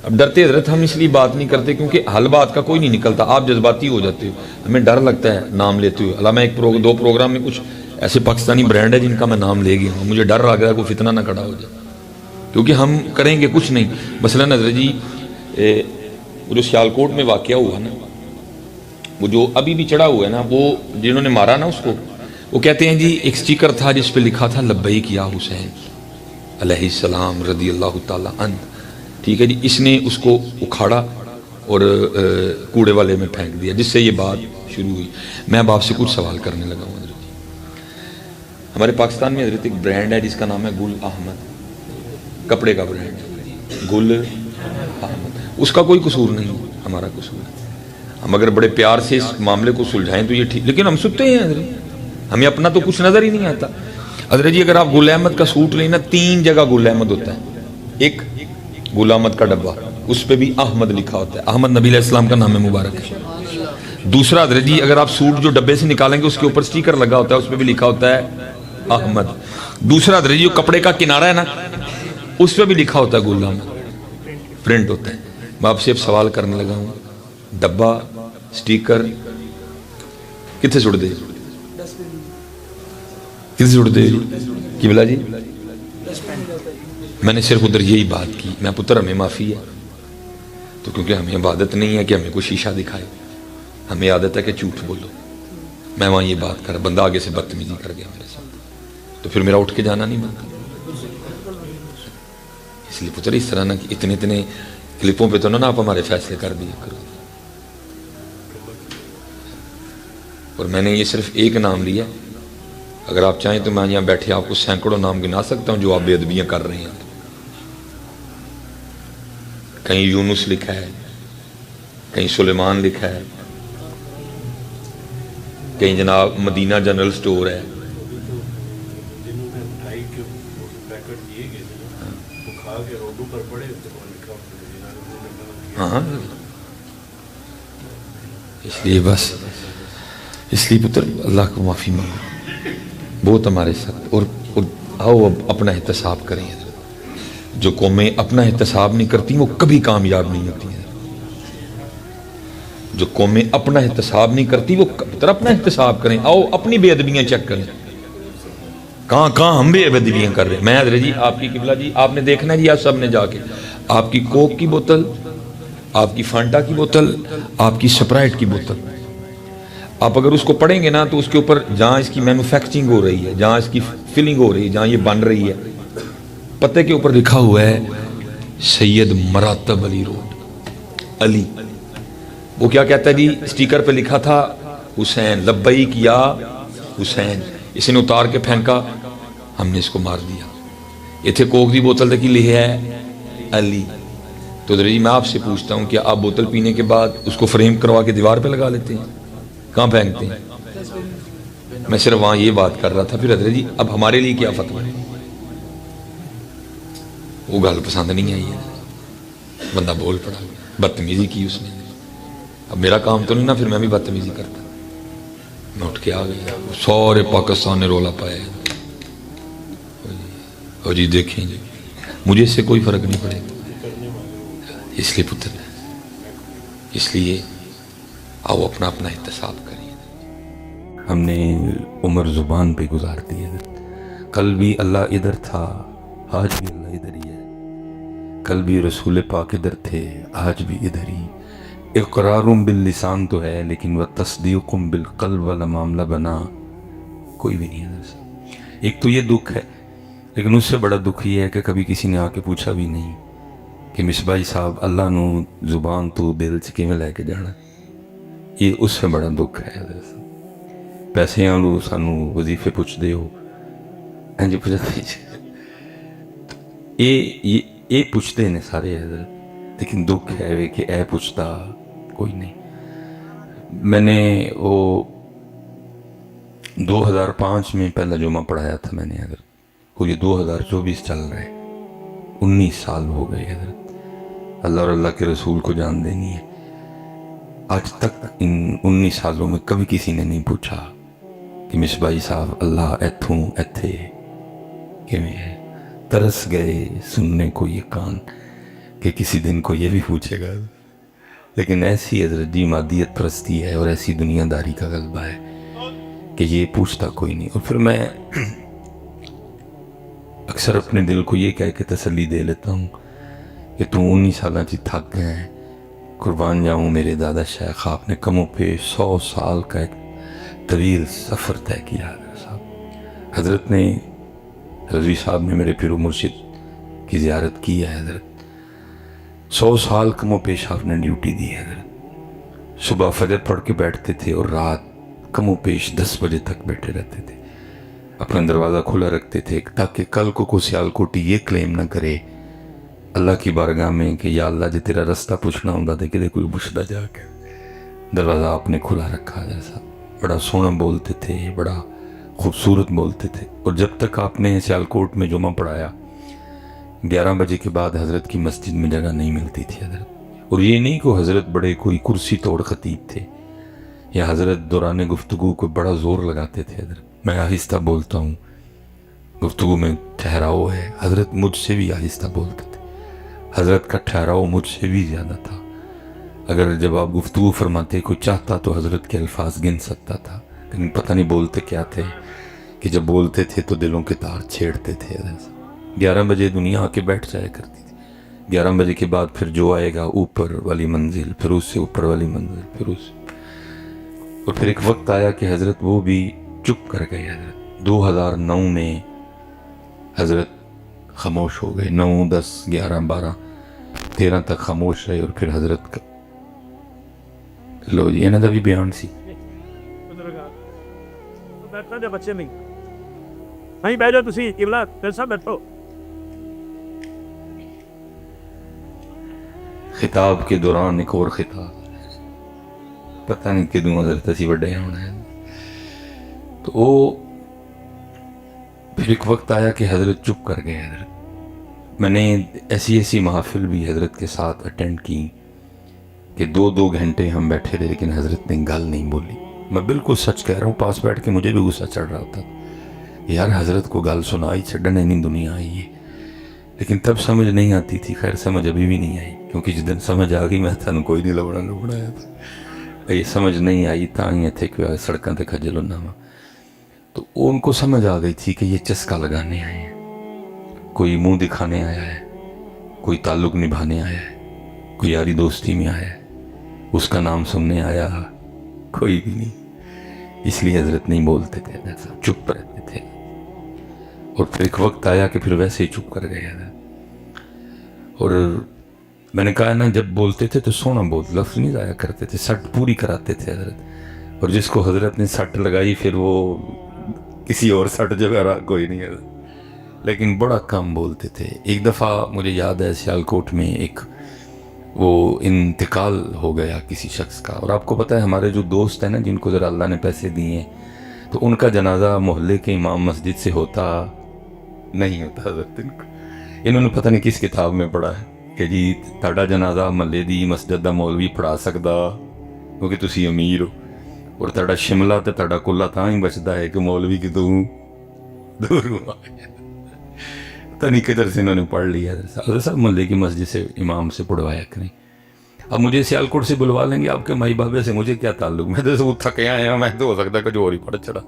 اب ڈرتے حضرت ہم اس لیے بات نہیں کرتے کیونکہ حل بات کا کوئی نہیں نکلتا. آپ جذباتی ہو جاتے ہو, ہمیں ڈر لگتا ہے نام لیتے ہوئے. علامہ ایک دو پروگرام میں کچھ ایسے پاکستانی برانڈ ہے جن کا میں نام لے گیا ہوں, مجھے ڈر لگ رہا ہے کوئی فتنہ نہ کھڑا ہو جائے, کیونکہ ہم کریں گے کچھ نہیں. مثلا حضرت جی وہ جو سیالکوٹ میں واقعہ ہوا نا, وہ جو ابھی بھی چڑھا ہوا ہے نا, وہ جنہوں نے مارا نا اس کو, وہ کہتے ہیں جی ایک سٹیکر تھا جس پہ لکھا تھا لبیک یا حسین علیہ السلام رضی اللہ تعالی عنہ. ٹھیک ہے جی, اس نے اس کو اکھاڑا اور کوڑے والے میں پھینک دیا, جس سے یہ بات شروع ہوئی. میں اب آپ سے کچھ سوال کرنے لگا ہوں. حضرت ہمارے پاکستان میں حضرت ایک برانڈ ہے جس کا نام ہے گل احمد, کپڑے کا برانڈ گل احمد. اس کا کوئی قصور نہیں, ہمارا قصور ہے. ہم اگر بڑے پیار سے اس معاملے کو سلجھائیں تو یہ ٹھیک, لیکن ہم سنتے ہیں حضرت, ہمیں اپنا تو کچھ نظر ہی نہیں آتا. حضرت جی اگر آپ گل احمد کا سوٹ لیں نا, 3 جگہ گل احمد ہوتا ہے. ایک گل احمد کا ڈبہ, اس پہ بھی احمد لکھا ہوتا ہے, احمد نبی علیہ السلام کا نام مبارک ہے. دوسرا حضرت جی اگر آپ سوٹ جو ڈبے سے نکالیں گے اس کے اوپر سٹیکر لگا ہوتا ہے, اس پہ بھی لکھا ہوتا ہے احمد. دوسرا حضرت جی جو کپڑے کا کنارہ ہے نا, اس پہ بھی لکھا ہوتا ہے گل احمد, پرنٹ ہوتا ہے. میں آپ سے اب سوال کرنے لگا ہوں, ڈبہ سٹیکر کتنے سٹ دے, کتنے سٹ دے قبلہ جی؟ میں نے صرف ادھر یہی بات کی. میں پتر ہمیں معافی ہے, تو کیونکہ ہمیں عبادت نہیں ہے کہ ہمیں کوئی شیشہ دکھائے, ہمیں عادت ہے کہ جھوٹ بولو. میں وہاں یہ بات کر, بندہ آگے سے بدتمیزی کر گیا میرے ساتھ, تو پھر میرا اٹھ کے جانا نہیں بنتا. اس لیے پتر اس طرح نا کہ اتنے کلپوں پہ تو نا آپ ہمارے فیصلے کر دیے کرو. اور میں نے یہ صرف ایک نام لیا, اگر آپ چاہیں تو میں یہاں بیٹھے آپ کو سینکڑوں نام گنا سکتا ہوں جو آپ بے ادبیاں کر رہے ہیں. کہیں یونس لکھا ہے, کہیں سلیمان لکھا ہے, کہیں جناب مدینہ جنرل سٹور ہے. ہاں اس لیے بس, اس لیے پتر اللہ کو معافی مانگو, بہت ہمارے ساتھ. اور آؤ اب اپنا احتساب کریں. جو قومیں اپنا احتساب نہیں کرتی وہ کبھی کامیاب نہیں ہوتی ہیں. جو قومیں اپنا احتساب نہیں کرتی وہ اپنا احتساب کریں. آؤ اپنی بے ادبیاں چیک کریں, کہاں ہم بے ادبیاں کر رہے ہیں. میں حضرت جی آپ کی قبلہ جی آپ نے دیکھنا جی, آپ سب نے جا کے آپ کی کوک کی بوتل, آپ کی فانٹا کی بوتل, آپ کی سپرائٹ کی بوتل, آپ اگر اس کو پڑھیں گے نا تو اس کے اوپر جہاں اس کی مینوفیکچرنگ ہو رہی ہے, جہاں اس کی فلنگ ہو رہی ہے, جہاں یہ بن رہی ہے, پتے کے اوپر لکھا ہوا ہے سید مراتب علی روڈ علی. وہ کیا کہتا ہے جی, سٹیکر پہ لکھا تھا حسین لبیک یا حسین, اس نے اتار کے پھینکا, ہم نے اس کو مار دیا. اتنے کوک دی بوتل تک لکھا ہے علی. تو جی میں آپ سے پوچھتا ہوں کہ آپ بوتل پینے کے بعد اس کو فریم کروا کے دیوار پہ لگا لیتے ہیں, کہاں پھینکتے ہیں؟ میں صرف وہاں یہ بات کر رہا تھا. پھر حضرت جی اب ہمارے لیے کیا فتویٰ ہے؟ وہ گل پسند نہیں آئی ہے, بندہ بول پڑا, بدتمیزی کی اس نے. اب میرا کام تو نہیں نا, پھر میں بھی بدتمیزی کرتا. میں اٹھ کے آ گیا, سارے پاکستان نے رولا پایا. اور جی دیکھیں جی مجھے اس سے کوئی فرق نہیں پڑے گا. اس لیے پتر, اس لیے آؤ اپنا احتساب کریے. ہم نے عمر زبان پہ گزار دی ہے. کل بھی اللہ ادھر تھا, آج بھی اللہ ادھر ہی ہے. کل بھی رسول پاک ادھر تھے, آج بھی ادھر ہی. اقرارم باللسان تو ہے, لیکن وہ تصدیقم بالقلب والا معاملہ بنا کوئی بھی نہیں ہے. ایک تو یہ دکھ ہے, لیکن اس سے بڑا دکھ یہ ہے کہ کبھی کسی نے آ کے پوچھا بھی نہیں کہ مصباحی صاحب اللہ نو زبان تو دل چ کیویں لے کے جانا. یہ اس سے بڑا دکھ ہے. پیسے لو سانو وظیفے پوچھتے ہو, یہ یہ پوچھتے ہیں سارے حضرت, لیکن دکھ ہے کہ اے پوچھتا کوئی نہیں. میں نے وہ 2005 میں پہلا جمعہ پڑھایا تھا میں نے حضرت, وہ یہ 2024 چل رہے, 19 سال ہو گئے حضرت. اللہ اور اللہ کے رسول کو جان دینی ہے. آج تک ان 19 سالوں میں کبھی کسی نے نہیں پوچھا کہ مصباحی صاحب اللہ ایتھوں ایتھے کیویں ہے. ترس گئے سننے کو یہ کان کہ کسی دن کو یہ بھی پوچھے گا. لیکن ایسی حضرت جی مادیت پرستی ہے اور ایسی دنیا داری کا غلبہ ہے کہ یہ پوچھتا کوئی نہیں. اور پھر میں اکثر اپنے دل کو یہ کہہ کے تسلی دے لیتا ہوں کہ تو 19 سالہ چی تھک گئے ہیں, قربان جاؤں میرے دادا شیخ, آپ نے کم و پیش 100 سال کا ایک طویل سفر طے کیا حضرت صاحب. حضرت نے رضوی صاحب نے میرے پیر و مرشد کی زیارت کی ہے حضرت. 100 سال کم و پیش آپ نے ڈیوٹی دی ہے حضرت. صبح فجر پڑھ کے بیٹھتے تھے اور رات کم و پیش 10 بجے تک بیٹھے رہتے تھے. اپنا دروازہ کھلا رکھتے تھے تاکہ کل کو کوئی سیالکوٹی یہ کلیم نہ کرے اللہ کی بارگاہ میں کہ یا اللہ جی تیرا رستہ پوچھنا ہوں دے کہ کوئی پوچھتا جا کے. دروازہ آپ نے کھلا رکھا جیسا. بڑا سونا بولتے تھے, بڑا خوبصورت بولتے تھے. اور جب تک آپ نے سیالکوٹ میں جمعہ پڑھایا 11 بجے کے بعد حضرت کی مسجد میں جگہ نہیں ملتی تھی حضرت. اور یہ نہیں کہ حضرت بڑے کوئی کرسی توڑ خطیب تھے یا حضرت دوران گفتگو کو بڑا زور لگاتے تھے حضرت. میں آہستہ بولتا ہوں, گفتگو میں ٹھہراؤ ہے. حضرت مجھ سے بھی آہستہ بولتے تھے. حضرت کا ٹھہراؤ مجھ سے بھی زیادہ تھا. اگر جب آپ گفتگو فرماتے کوئی چاہتا تو حضرت کے الفاظ گن سکتا تھا, لیکن پتہ نہیں بولتے کیا تھے کہ جب بولتے تھے تو دلوں کے تار چھیڑتے تھے حضرت. 11 بجے دنیا آ کے بیٹھ جایا کرتی تھی. 11 بجے کے بعد پھر جو آئے گا اوپر والی منزل, پھر اس سے اوپر والی منزل, پھر اس. اور پھر ایک وقت آیا کہ حضرت وہ بھی چپ کر گئے حضرت. 2009 میں حضرت خاموش ہو گئے. 9, 10, 11, 12, 13 تک خاموش رہے. اور پھر حضرت کا لو جی انہوں دا بھی بیان سی. بیٹھنا جب بچے نہیں نہیں بیٹھ جاؤ تسی قبلہ پھر سب بیٹھو. خطاب کے دوران ایک اور خطاب, پتہ نہیں کدوں حضرت اسی بڑے ہونا ہے. تو وہ پھر ایک وقت آیا کہ حضرت چپ کر گئے حضرت. میں نے ایسی محافل بھی حضرت کے ساتھ اٹینڈ کی کہ 2 گھنٹے ہم بیٹھے رہے لیکن حضرت نے گل نہیں بولی. میں بالکل سچ کہہ رہا ہوں, پاس بیٹھ کے مجھے بھی غصہ چڑھ رہا تھا یار حضرت کو گل سنائی چھڑنے نہیں دنیا آئی ہے. لیکن تب سمجھ نہیں آتی تھی. خیر سمجھ ابھی بھی نہیں آئی کیونکہ جس دن سمجھ آ گئی میں تھا کوئی نہیں لبڑا آیا تھا. یہ سمجھ نہیں آئی تاں تھے کہ سڑکوں تے کھجل ہونا وا. تو ان کو سمجھ آ گئی تھی کہ یہ چسکا لگانے آئے ہیں, کوئی منہ دکھانے آیا ہے, کوئی تعلق نبھانے آیا ہے, کوئی یاری دوستی میں آیا ہے, اس کا نام سننے آیا کوئی بھی نہیں. اس لیے حضرت نہیں بولتے تھے, چپ رہتے تھے. اور پھر ایک وقت آیا کہ پھر ویسے ہی چپ کر گئے حضرت. اور میں نے کہا نا جب بولتے تھے تو سونا بہت لفظ نہیں ضائع کرتے تھے, سٹ پوری کراتے تھے حضرت. اور جس کو حضرت نے سٹ لگائی پھر وہ کسی اور سٹ جگہ رہا کوئی نہیں حضرت. لیکن بڑا کم بولتے تھے. ایک دفعہ مجھے یاد ہے سیالکوٹ میں ایک وہ انتقال ہو گیا کسی شخص کا. اور آپ کو پتہ ہے ہمارے جو دوست ہیں نا جن کو ذرا اللہ نے پیسے دیے ہیں تو ان کا جنازہ محلے کے امام مسجد سے ہوتا نہیں ہوتا حضرت. انہوں نے پتہ نہیں کس کتاب میں پڑھا ہے کہ جی تہاڈا جنازہ محلے دی مسجد دا مولوی پڑھا سکدا کیونکہ تسی امیر ہو, اور تہاڈا شملہ تے تہاڈا کلا تاں ہی بچدا ہے کہ مولوی کی تو دور ہوا. پتہ نہیں کدھر سے انہوں نے پڑھ لیا حضرت صاحب محلے کی مسجد سے امام سے پڑھوایا کریں. اب مجھے سیالکوٹ سے بلوا لیں گے, آپ کے مائی بابے سے مجھے کیا تعلق, میں تو تھکے آئے ہیں, میں تو ہو سکتا ہے کچھ اور ہی پڑھ چڑھا.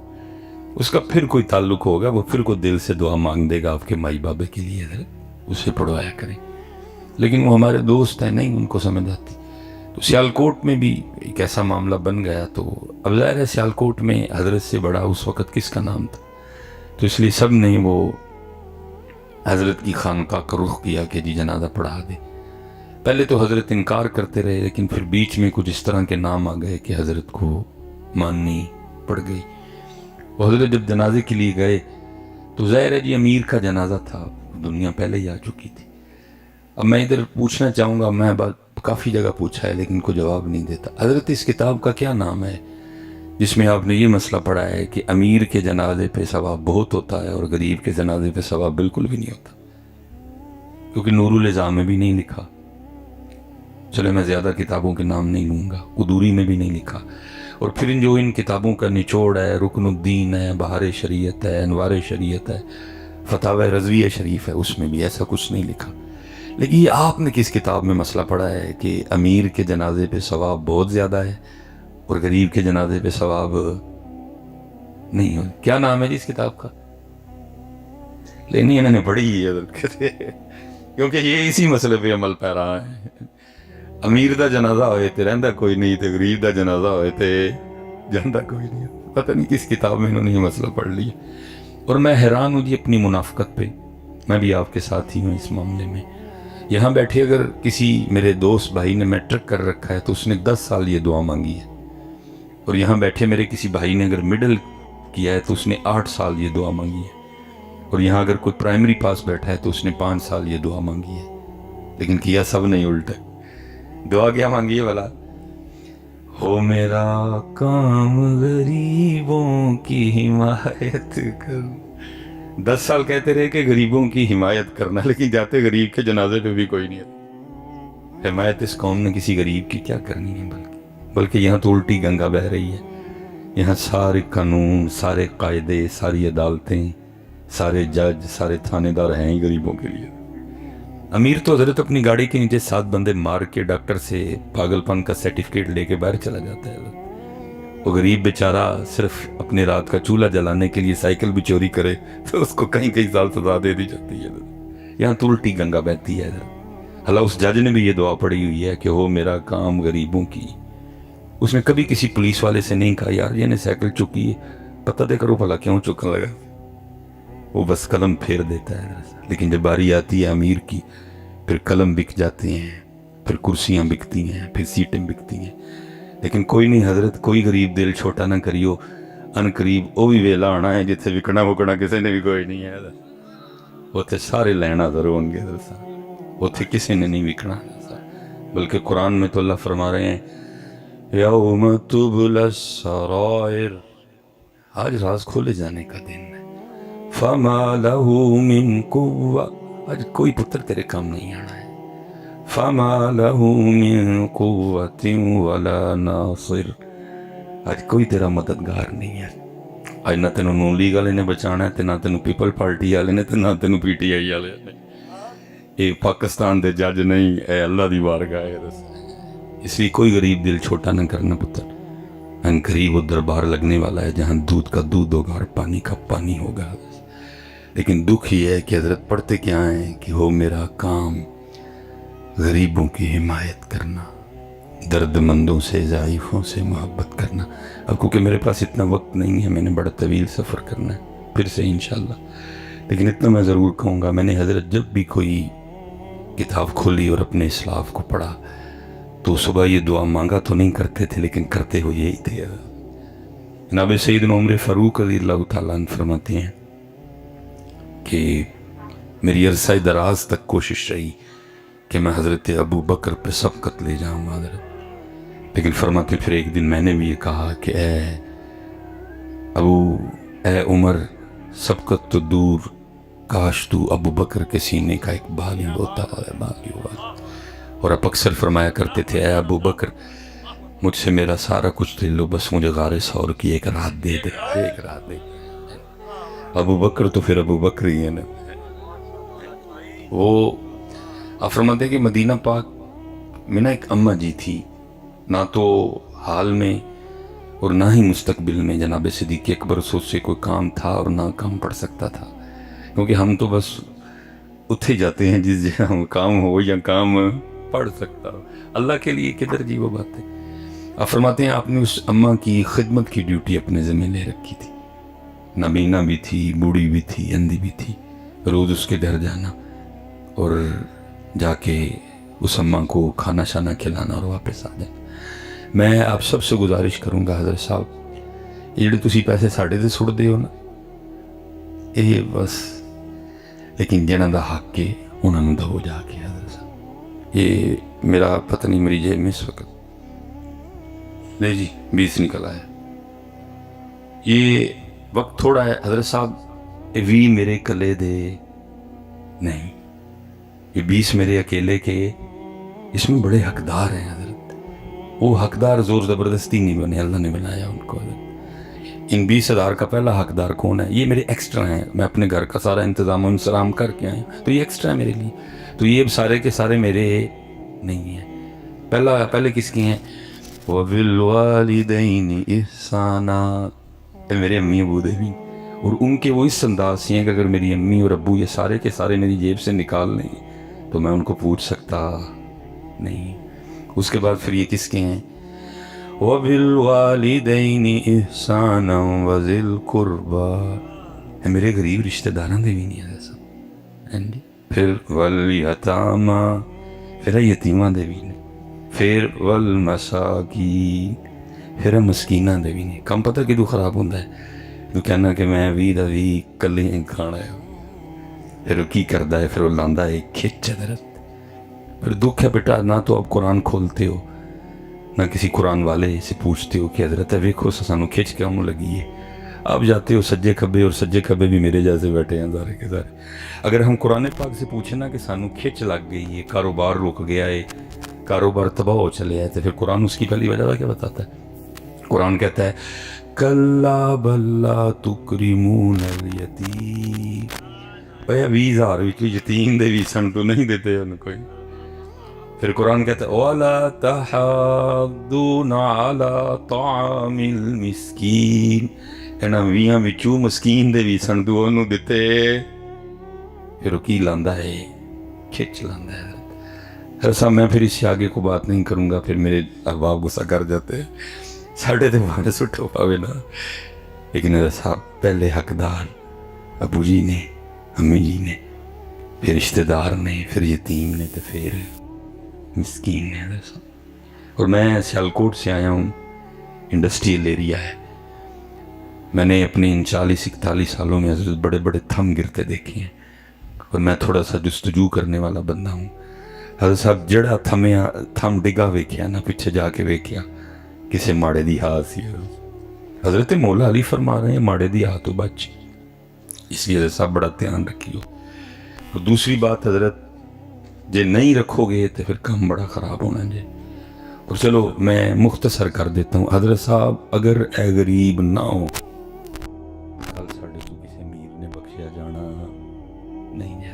اس کا پھر کوئی تعلق ہوگا, وہ پھر کوئی دل سے دعا مانگ دے گا آپ کے مائی بابے کے لیے حضرت, اسے پڑھوایا کریں. لیکن وہ ہمارے دوست ہیں, نہیں ان کو سمجھ آتی. تو سیالکوٹ میں بھی ایک ایسا معاملہ بن گیا. تو اب ظاہر ہے سیالکوٹ میں حضرت سے بڑا اس وقت کس کا نام تھا, تو اس لیے سب نے وہ حضرت کی خانقاہ کا رخ کیا کہ جی جنازہ پڑھا دے. پہلے تو حضرت انکار کرتے رہے لیکن پھر بیچ میں کچھ اس طرح کے نام آ گئے کہ حضرت کو ماننی پڑ گئی. وہ حضرت جب جنازے کے لیے گئے تو ظاہر ہے جی امیر کا جنازہ تھا, دنیا پہلے ہی آ چکی تھی. اب میں ادھر پوچھنا چاہوں گا، میں بات کافی جگہ پوچھا ہے لیکن کوئی جواب نہیں دیتا. حضرت اس کتاب کا کیا نام ہے جس میں آپ نے یہ مسئلہ پڑھا ہے کہ امیر کے جنازے پہ ثواب بہت ہوتا ہے اور غریب کے جنازے پہ ثواب بالکل بھی نہیں ہوتا؟ کیونکہ نور الازام میں بھی نہیں لکھا. چلے میں زیادہ کتابوں کے نام نہیں لوں گا، قدوری میں بھی نہیں لکھا. اور پھر ان کتابوں کا نچوڑ ہے، رکن الدین ہے، بہار شریعت ہے، انوار شریعت ہے، فتاوی رضویہ شریف ہے، اس میں بھی ایسا کچھ نہیں لکھا. لیکن یہ آپ نے کس کتاب میں مسئلہ پڑھا ہے کہ امیر کے جنازے پہ ثواب بہت زیادہ ہے اور غریب کے جنازے پہ ثواب نہیں ہو؟ کیا نام ہے جی اس کتاب کا؟ لینی انہوں نے پڑھی ہی ہے کیونکہ یہ اسی مسئلے پہ عمل پہ رہا ہے. امیر دا جنازہ ہوئے تے رہندا کوئی نہیں، تے غریب دا جنازہ ہوئے تے جاندا کوئی نہیں. پتہ نہیں کس کتاب میں انہوں نے یہ مسئلہ پڑھ لیا. اور میں حیران ہوں جی اپنی منافقت پہ. میں بھی آپ کے ساتھ ہی ہوں اس معاملے میں. یہاں بیٹھے اگر کسی میرے دوست بھائی نے میٹرک کر رکھا ہے تو اس نے 10 سال یہ دعا مانگی ہے، اور یہاں بیٹھے میرے کسی بھائی نے اگر مڈل کیا ہے تو اس نے 8 سال یہ دعا مانگی ہے، اور یہاں اگر کوئی پرائمری پاس بیٹھا ہے تو اس نے 5 سال یہ دعا مانگی ہے. لیکن کیا سب نہیں الٹا. دعا کیا مانگی ہے بھلا؟ ہو میرا کام غریبوں کی حمایت کر. 10 سال کہتے رہے کہ غریبوں کی حمایت کرنا، لیکن جاتے غریب کے جنازے پہ بھی کوئی نہیں ہے. حمایت اس قوم نے کسی غریب کی کیا کرنی ہے؟ بلکہ یہاں تو الٹی گنگا بہہ رہی ہے. یہاں سارے قانون، سارے قاعدے، ساری عدالتیں، سارے جج، سارے تھانے دار ہیں ہی غریبوں کے لیے. امیر تو حضرت اپنی گاڑی کے نیچے 7 بندے مار کے ڈاکٹر سے پاگل پن کا سرٹیفکیٹ لے کے باہر چلا جاتا ہے. وہ غریب بیچارہ صرف اپنے رات کا چولہا جلانے کے لیے سائیکل بھی چوری کرے تو اس کو کئی سال سزا دے دی جاتی ہے. یہاں تو الٹی گنگا بہتی ہے. حالانکہ اس جج نے بھی یہ دعا پڑھی ہوئی ہے کہ ہو میرا کام غریبوں کی. اس نے کبھی کسی پولیس والے سے نہیں کہا یار یہ نے سائیکل چکی ہے، پتہ دے کرو بھلا کیوں چکنے لگا. وہ بس قلم پھیر دیتا ہے. لیکن جب باری آتی ہے امیر کی، پھر قلم بک جاتے ہیں، پھر کرسیاں بکتی ہیں، پھر سیٹیں بکتی ہیں. لیکن کوئی نہیں حضرت، کوئی غریب دل چھوٹا نہ کریو، ان قریب وہ بھی ویلا آنا ہے جتنے وکنا وکنا کسی نے بھی کوئی نہیں ہے. اتنے سارے لینا ضرور ہوں گے، اتنے کسی نے نہیں وکنا. بلکہ قرآن میں تو اللہ فرما رہے ہیں یوم تبلی السرائر، آج راز کھولے جانے کا دن ہے. فما لہ من قوہ، آج کوئی پتر تیرے کام نہیں آنا ہے. فما لہ من قوت ولا ناصر، آج کوئی تیرا مددگار نہیں ہے. آج نہ تینوں نون لیگ والے نے بچانا ہے، نہ تینوں پیپل پارٹی والے نے، نہ تینوں پی ٹی آئی والے نے. یہ پاکستان دے جج نہیں، اے اللہ دی بارگاہ ہے. اس لیے کوئی غریب دل چھوٹا نہ کرنا پتر. ان قریب وہ دربار لگنے والا ہے جہاں دودھ کا دودھ ہوگا اور پانی کا پانی ہوگا. لیکن دکھ یہ ہے کہ حضرت پڑھتے کیا ہیں کہ ہو میرا کام غریبوں کی حمایت کرنا، درد مندوں سے، ضعیفوں سے محبت کرنا. اب کیونکہ میرے پاس اتنا وقت نہیں ہے، میں نے بڑا طویل سفر کرنا ہے پھر سے انشاءاللہ. لیکن اتنا میں ضرور کہوں گا، میں نے حضرت جب بھی کوئی کتاب کھولی اور اپنے اسلاف کو پڑھا تو صبح یہ دعا مانگا تو نہیں کرتے تھے، لیکن کرتے ہوئے یہی تھے. جناب سیدنا عمر فاروق رضی اللہ تعالیٰ عنہ فرماتے ہیں کہ میری عرصہ دراز تک کوشش رہی کہ میں حضرت ابو بکر پہ سبقت لے جاؤں گا حضرت. لیکن فرماتے پھر ایک دن میں نے بھی یہ کہا کہ اے عمر، سبقت تو دور، کاش تو ابو بکر کے سینے کا ایک بال ہی ہوتا ہے، بال ہی ہوا. اور اب اکثر فرمایا کرتے تھے اے ابو بکر، مجھ سے میرا سارا کچھ لے لو، بس مجھے غار ثور کی ایک رات دے دے، ایک رات دے. ابو بکر تو پھر ابو بکر ہی ہے نا. وہ آپ فرماتے کہ مدینہ پاک میں نا ایک اماں جی تھی، نہ تو حال میں اور نہ ہی مستقبل میں جناب صدیق اکبر سے کوئی کام تھا اور نہ کام پڑ سکتا تھا. کیونکہ ہم تو بس اتھے جاتے ہیں جس جگہ کام ہو یا کام پڑھ سکتا ہو. اللہ کے لیے کدھر جی وہ بات ہے. آپ فرماتے ہیں آپ نے اس اماں کی خدمت کی ڈیوٹی اپنے ذمہ لے رکھی تھی. نابینا بھی تھی، بوڑھی بھی تھی، اندھی بھی تھی. روز اس کے گھر جانا اور جا کے اس اماں کو کھانا شانا کھلانا اور واپس آ جانا. میں آپ سب سے گزارش کروں گا حضرت صاحب، یہ جڑے تسی پیسے ساڑھے تے سٹ دے ہو نا، یہ بس، لیکن جنہاں دا حق کے انہاں نوں دو جا کے حضرت صاحب. یہ میرا پتہ نہیں میری جیب میں اس وقت نہیں جی 20 نکل آیا. یہ وقت تھوڑا ہے حضرت صاحب, وی میرے کلے دے نہیں, یہ 20 میرے اکیلے کے, اس میں بڑے حقدار ہیں حضرت. وہ حقدار زور زبردستی نہیں بنے, اللہ نے بنایا ان کو حضرت. ان 20,000 کا پہلا حقدار کون ہے؟ یہ میرے ایکسٹرا ہیں, میں اپنے گھر کا سارا انتظام و انسرام کر کے آیا ہوں, تو یہ ایکسٹرا ہے میرے لیے. تو یہ سارے کے سارے میرے نہیں ہیں. پہلے کس کے ہیں؟ وَبِالْوَالِدَيْنِ إِحْسَانًا, میرے امی ابو دے بھی, اور ان کے وہ اس انداز سے ہیں کہ اگر میری امی اور ابو یہ سارے کے سارے میری جیب سے نکال لیں تو میں ان کو پوچھ سکتا نہیں. اس کے بعد پھر یہ کس کے ہیں؟ وَبِالْوَالِدَيْنِ إِحْسَانًا وَذِي الْقُرْبَى, میرے غریب رشتہ داراں دے بھی نہیں ہے سب. پھر وَالْيَتَامَى, پھر یتیماں دے بھی نہیں. پھر وَالْمَسَاكِينَ, پھر مسکیناں دے بھی نہیں. کم پتہ کہ تو خراب ہوندہ ہے, تو کہنا کہ میں وی کلے کھانا ہے. پھر وہ کی کردہ ہے, پھر وہ لاندہ ہے کھچ حضرت. پھر دکھ ہے بیٹا, نہ تو آپ قرآن کھولتے ہو, نہ کسی قرآن والے سے پوچھتے ہو کہ حضرت ویکھو سانو کھچ کے ہم لگی ہے. آپ جاتے ہو سجے کھبے, اور سجے کھبے بھی میرے جیسے بیٹھے ہیں سارے کے سارے. اگر ہم قرآن پاک سے پوچھیں نا کہ سانو کھچ لگ گئی ہے, کاروبار رک گیا ہے, کاروبار تباہ ہو چلے ہے, تو پھر قرآن اس کی پہلی وجہ کیا بتاتا ہے؟ قرآن کہتا ہے کلا بل لا تکرمون الیتیم. بھئی 20,000 یتیم دے بھی سن تو نہیں دیتے ان کوئی. پھر قرآن کہتا ہے وَلَا تَحَاضُّونَ عَلَىٰ طَعَامِ الْمِسْكِينِ, اینا 20 وچوں مسکین دے بھی سن تو انہوں دیتے. پھر وہ کی لاندہ ہے, کھچ لاندہ ہے. ایسا میں پھر اس سے آگے کو بات نہیں کروں گا, پھر میرے احباب غصہ کر جاتے ہیں. ساڑھے تے بارے سٹھو پاوے نا. لیکن ایسا پہلے حقدار ابو جی نے, امی جی نے, پھر رشتہ دار نے, پھر یتیم نے, تو پھر مسکین نے. ایسا. اور میں سیالکوٹ سے آیا ہوں, انڈسٹریل ایریا ہے. میں نے اپنے ان 40-41 سالوں میں حضرت بڑے بڑے تھم گرتے دیکھے ہیں, اور میں تھوڑا سا جستجو کرنے والا بندہ ہوں. حضرت صاحب جڑا تھم ڈگا ویکھیا نا, پیچھے جا کے ویکھیا کسے ماڑے دی ہاتھ سی. حضرت مولا علی فرما رہے ہیں ماڑے دی ہاتھ تو بچ, اس لیے حضرت صاحب بڑا دھیان رکھیو. اور دوسری بات حضرت, جے نہیں رکھو گے تو پھر کام بڑا خراب ہونا جے. اور چلو میں مختصر کر دیتا ہوں. حضرت صاحب اگر اے غریب نہ ہو, کل ساڑھے کو کسی امیر نے بخشیا جانا نہیں ہے.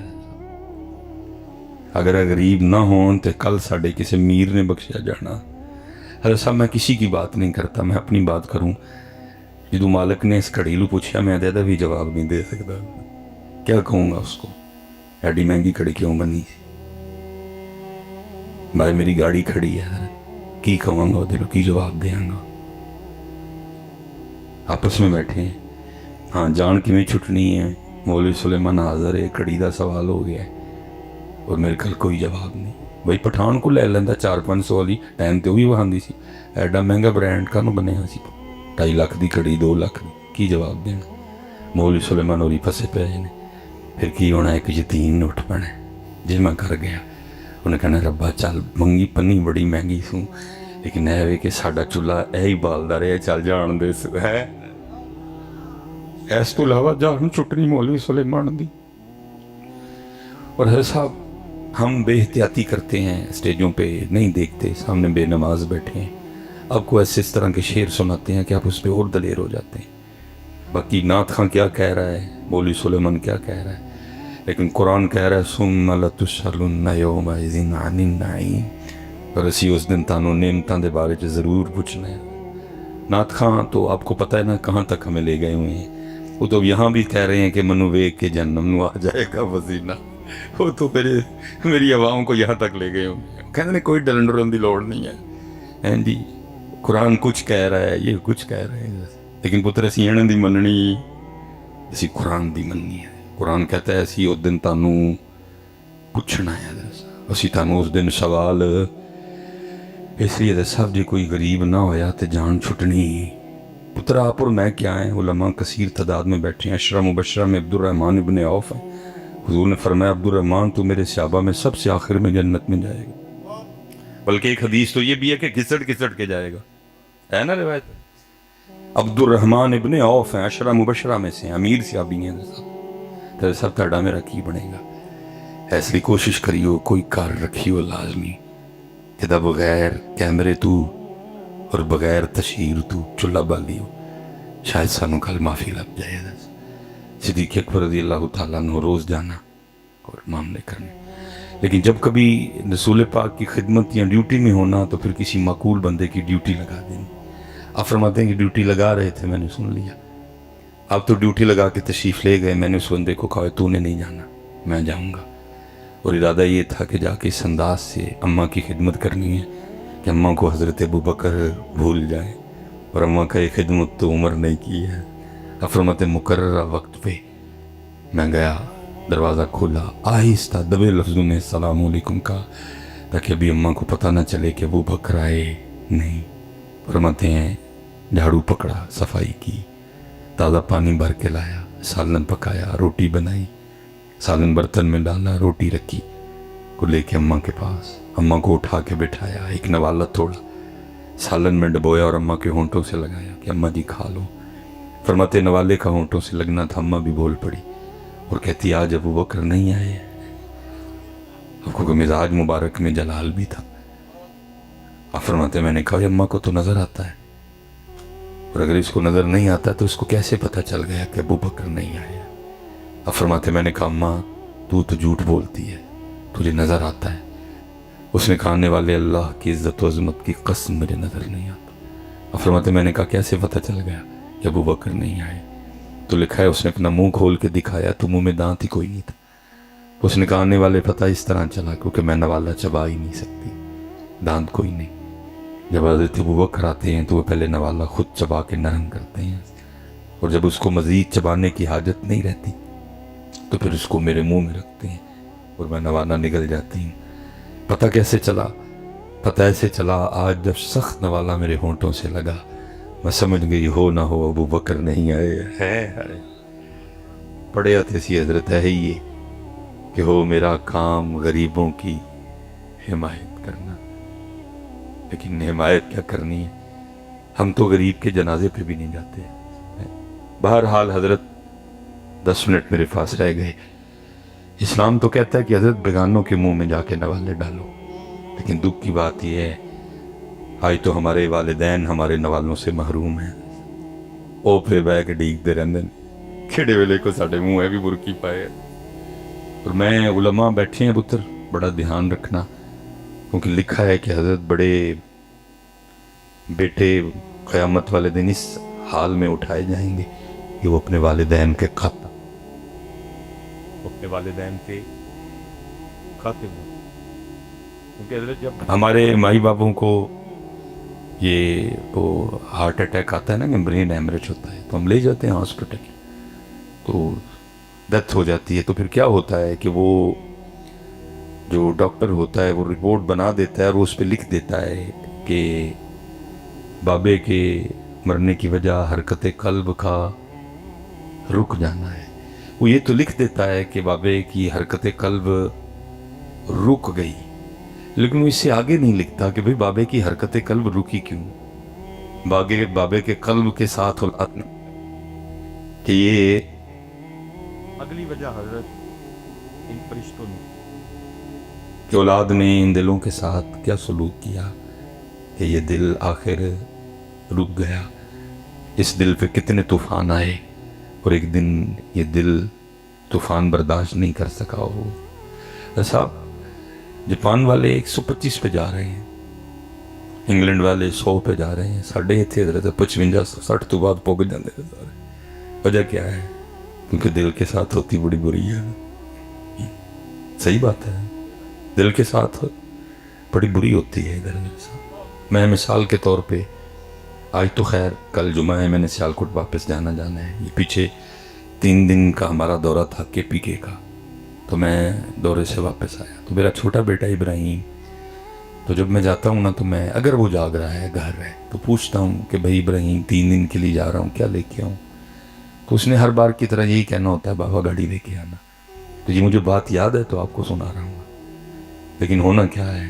اگر غریب نہ ہوں تو کل ساڑھے کسی امیر نے بخشیا جانا. حضرت صاحب میں کسی کی بات نہیں کرتا, میں اپنی بات کروں. جدو مالک نے اس گھڑی لو پوچھا, میں دے بھی جواب نہیں دے سکتا. کیا کہوں گا اس کو, ایڈی مہنگی گھڑی کیوں بنی سی؟ بھائی میری گاڑی کھڑی ہے حضرت, کی کہوں گا دلو, کی جواب دیں گا؟ آپس میں بیٹھے ہیں, ہاں جان کی میں چھٹنی ہے, مولوی سلیمان حاضر ہے, گھڑی دا سوال ہو گیا ہے, اور میرے کل کوئی جواب نہیں. بھائی پٹھان کو لے لیندہ 400-500 والی, ٹائم تے بھی وہاں دی سی. ایڈا مہنگا برینڈ کا نو بنے ہاں سی, 2.5 لاکھ دی کھڑی, 2 لاکھ دی, کی جواب دینا؟ مولوی سلیمان ہوری پھسے پہ جنے. پھر کی ہونا, ایک یتیم نے اٹھ پڑے, جی میں کر گیا. انہیں کہنا ربا چل منگی پنی بڑی مہنگی سوں, لیکن اے وے کہ ساڈا چولہا اے ہی بالدا رہے, چل جان دے سو ہے. اس تو علاوہ جان چھٹنی مولوی سلیمان دی. اور حضرت صاحب ہم بے احتیاطی کرتے ہیں, اسٹیجوں پہ نہیں دیکھتے, سامنے بے نماز بیٹھے ہیں, آپ کو ایسے اس طرح کے شعر سناتے ہیں کہ آپ اس پہ اور دلیر ہو جاتے ہیں. باقی نعت خاں کیا کہہ رہا ہے, مولوی سلیمان کیا کہہ رہا ہے, لیکن قرآن کہہ رہا ہے ثم لتسألن یومئذ عن النعیم, اور اسی اس دن تانوں نعمتاں دے بارے چ ضرور پوچھنا ہے. نعت خاں تو آپ کو پتہ ہے نا کہاں تک ہمیں لے گئے ہوئے ہیں. وہ تو یہاں بھی کہہ رہے ہیں کہ منو ویک کے جہنم نو آ جائے گا وزینہ. وہ تو میری عوام کو یہاں تک لے گئے ہوں. کہنے کوئی ڈلن ڈرن دی لوڑ نہیں ہے جی. قرآن کچھ کہہ رہا ہے, یہ کچھ کہہ رہے ہیں, لیکن پتر اسی انہوں دی مننی, اسی قرآن دی مننی ہے. قرآن کہتا ہے اسی اس دن تانوں پوچھنا ہے, اسی تانوں اس دن سوال. اس لیے صاحب جی کوئی غریب نہ ہویا تے جان چھٹنی. پتر آپ اور میں کیا ہیں, علماء کثیر تعداد میں بیٹھے ہیں. عشرہ مبشرہ میں عبد الرحمن ابن عوف ہیں. حضور نے فرمایا عبد الرحمن تو میرے صحابہ میں سب سے آخر میں جنت میں جائے گا. بلکہ ایک حدیث تو یہ بھی ہے کہ گھسٹ گھسٹ کے جائے گا، ہے نا روایت؟ عبد الرحمن ابن عوف ہیں، عشرہ مبشرہ میں سے ہیں، امیر صحابی ہیں، تیرے سب تڑا میرا کی بنے گا، ایسی کوشش کریو کوئی کار رکھیو لازمی کہ بغیر کیمرے تو اور بغیر تشہیر تو چلہ بالیو، شاید سانو کل معافی لگ جائے۔ صدیق اکبر رضی اللہ تعالیٰ عنہ روز جانا اور معاملے کرنے، لیکن جب کبھی رسول پاک کی خدمت یا ڈیوٹی میں ہونا تو پھر کسی معقول بندے کی ڈیوٹی لگا دینی۔ آپ فرماتے ہیں کہ ڈیوٹی لگا رہے تھے، میں نے سن لیا، آپ تو ڈیوٹی لگا کے تشریف لے گئے، میں نے اس بندے کو کہا تو نے نہیں جانا، میں جاؤں گا، اور ارادہ یہ تھا کہ جا کے اس انداز سے اماں کی خدمت کرنی ہے کہ اماں کو حضرت ابو بکر بھول جائیں، اور اماں کا یہ خدمت تو عمر نے کی ہے۔ فرماتے مقررہ وقت پہ میں گیا، دروازہ کھولا، آہستہ دبے لفظوں میں السلام علیکم کہا تاکہ ابھی اماں کو پتہ نہ چلے کہ ابو بکر آئے نہیں۔ فرماتے ہیں جھاڑو پکڑا، صفائی کی، تازہ پانی بھر کے لایا، سالن پکایا، روٹی بنائی، سالن برتن میں ڈالا، روٹی رکھی کو لے کے اماں کے پاس، اماں کو اٹھا کے بٹھایا، ایک نوالا توڑا، سالن میں ڈبویا اور اماں کے ہونٹوں سے لگایا کہ اماں جی کھا لو۔ فرماتے نوالے کا ہونٹوں سے لگنا تھا، اماں بھی بول پڑی اور کہتی آج ابو بکر نہیں آئے۔ آپ کو مزاج مبارک میں جلال بھی تھا۔ آپ فرماتے میں نے کہا اماں کو تو نظر آتا ہے، اور اگر اس کو نظر نہیں آتا تو اس کو کیسے پتہ چل گیا کہ ابو بکر نہیں آئے؟ آپ فرماتے میں نے کہا اماں تو جھوٹ بولتی ہے، تجھے نظر آتا ہے۔ اس نے کہا آنے والے اللہ کی عزت و عظمت کی قسم مجھے نظر نہیں آتا۔ آپ فرماتے میں نے کہا کیسے پتہ چل گیا کہ ابو بکر نہیں آئے؟ تو لکھا ہے اس نے اپنا منہ کھول کے دکھایا تو منہ میں دانت ہی کوئی نہیں تھا۔ اس نے کہا آنے والے پتہ اس طرح چلا کیونکہ میں نوالا چبا ہی نہیں سکتی، دانت کوئی نہیں۔ جب حضرت ابو بکر آتے ہیں تو وہ پہلے نوالا خود چبا کے نرم کرتے ہیں، اور جب اس کو مزید چبانے کی حاجت نہیں رہتی تو پھر اس کو میرے منہ میں رکھتے ہیں اور میں نوالا نگل جاتی ہوں۔ پتہ کیسے چلا؟ پتہ ایسے چلا آج جب سخت نوالا میرے ہونٹوں سے لگا، میں سمجھ گئی ہو نہ ہو ابو بکر نہیں آئے ہے۔ پڑھے آتے سی حضرت ہے یہ کہ ہو میرا کام غریبوں کی حمایت کرنا، لیکن حمایت کیا کرنی ہے، ہم تو غریب کے جنازے پہ بھی نہیں جاتے۔ بہرحال حضرت 10 منٹ میرے پاس رہ گئے۔ اسلام تو کہتا ہے کہ حضرت بیگانوں کے منہ میں جا کے نوالے ڈالو، لیکن دکھ کی بات یہ ہے آج تو ہمارے والدین ہمارے نوالوں سے محروم ہیں، او پھر بہ کے ڈیگتے رہندے نے کھڑے ویلے کو ساڈے منہ ہے بھی برکی پائے۔ اور میں علماء بیٹھے ہیں پتر، بڑا دھیان رکھنا، کیونکہ لکھا ہے کہ حضرت بڑے بیٹے قیامت والے دن اس حال میں اٹھائے جائیں گے کہ وہ اپنے والدین کے خط، اپنے والدین کے خاتم ہوں۔ کیونکہ حضرت جب ہمارے مائی باپوں کو یہ وہ ہارٹ اٹیک آتا ہے نا، کہ برین ہیمریج ہوتا ہے، تو ہم لے جاتے ہیں ہاسپٹل، تو ڈیتھ ہو جاتی ہے، تو پھر کیا ہوتا ہے کہ وہ جو ڈاکٹر ہوتا ہے وہ رپورٹ بنا دیتا ہے اور اس پہ لکھ دیتا ہے کہ بابے کے مرنے کی وجہ حرکت قلب کا رک جانا ہے۔ وہ یہ تو لکھ دیتا ہے کہ بابے کی حرکت قلب رک گئی، لیکن وہ اس سے آگے نہیں لکھتا کہ بھئی بابے کی حرکت قلب رکی کیوں، بابے کے قلب کے ساتھ کہ یہ اگلی وجہ حضرت ان فرشتوں نے کہ اولاد نے ان دلوں کے ساتھ کیا سلوک کیا کہ یہ دل آخر رک گیا۔ اس دل پہ کتنے طوفان آئے اور ایک دن یہ دل طوفان برداشت نہیں کر سکا۔ ہو صاحب جاپان والے 125 پہ جا رہے ہیں، انگلینڈ والے 100 پہ جا رہے ہیں، ساڑھے تھے حضرت 55-60 تو بعد پوگ جاندے ہیں سارے۔ وجہ کیا ہے؟ کیونکہ دل کے ساتھ ہوتی بڑی بری ہے۔ صحیح بات ہے، دل کے ساتھ بڑی بری ہوتی ہے ادھر۔ میں مثال کے طور پہ آج تو خیر کل جمعہ ہے، میں نے سیالکوٹ واپس جانا ہے، یہ پیچھے 3 دن کا ہمارا دورہ تھا KPK کا، تو میں دورے سے واپس آیا تو میرا چھوٹا بیٹا ابراہیم، تو جب میں جاتا ہوں نا تو میں اگر وہ جاگ رہا ہے گھر ہے تو پوچھتا ہوں کہ بھائی ابراہیم 3 دن کے لیے جا رہا ہوں، کیا لے کے آؤں؟ تو اس نے ہر بار کی طرح یہی کہنا ہوتا ہے بابا گاڑی لے کے آنا۔ تو یہ مجھے بات یاد ہے تو آپ کو سنا رہا ہوں، لیکن ہونا کیا ہے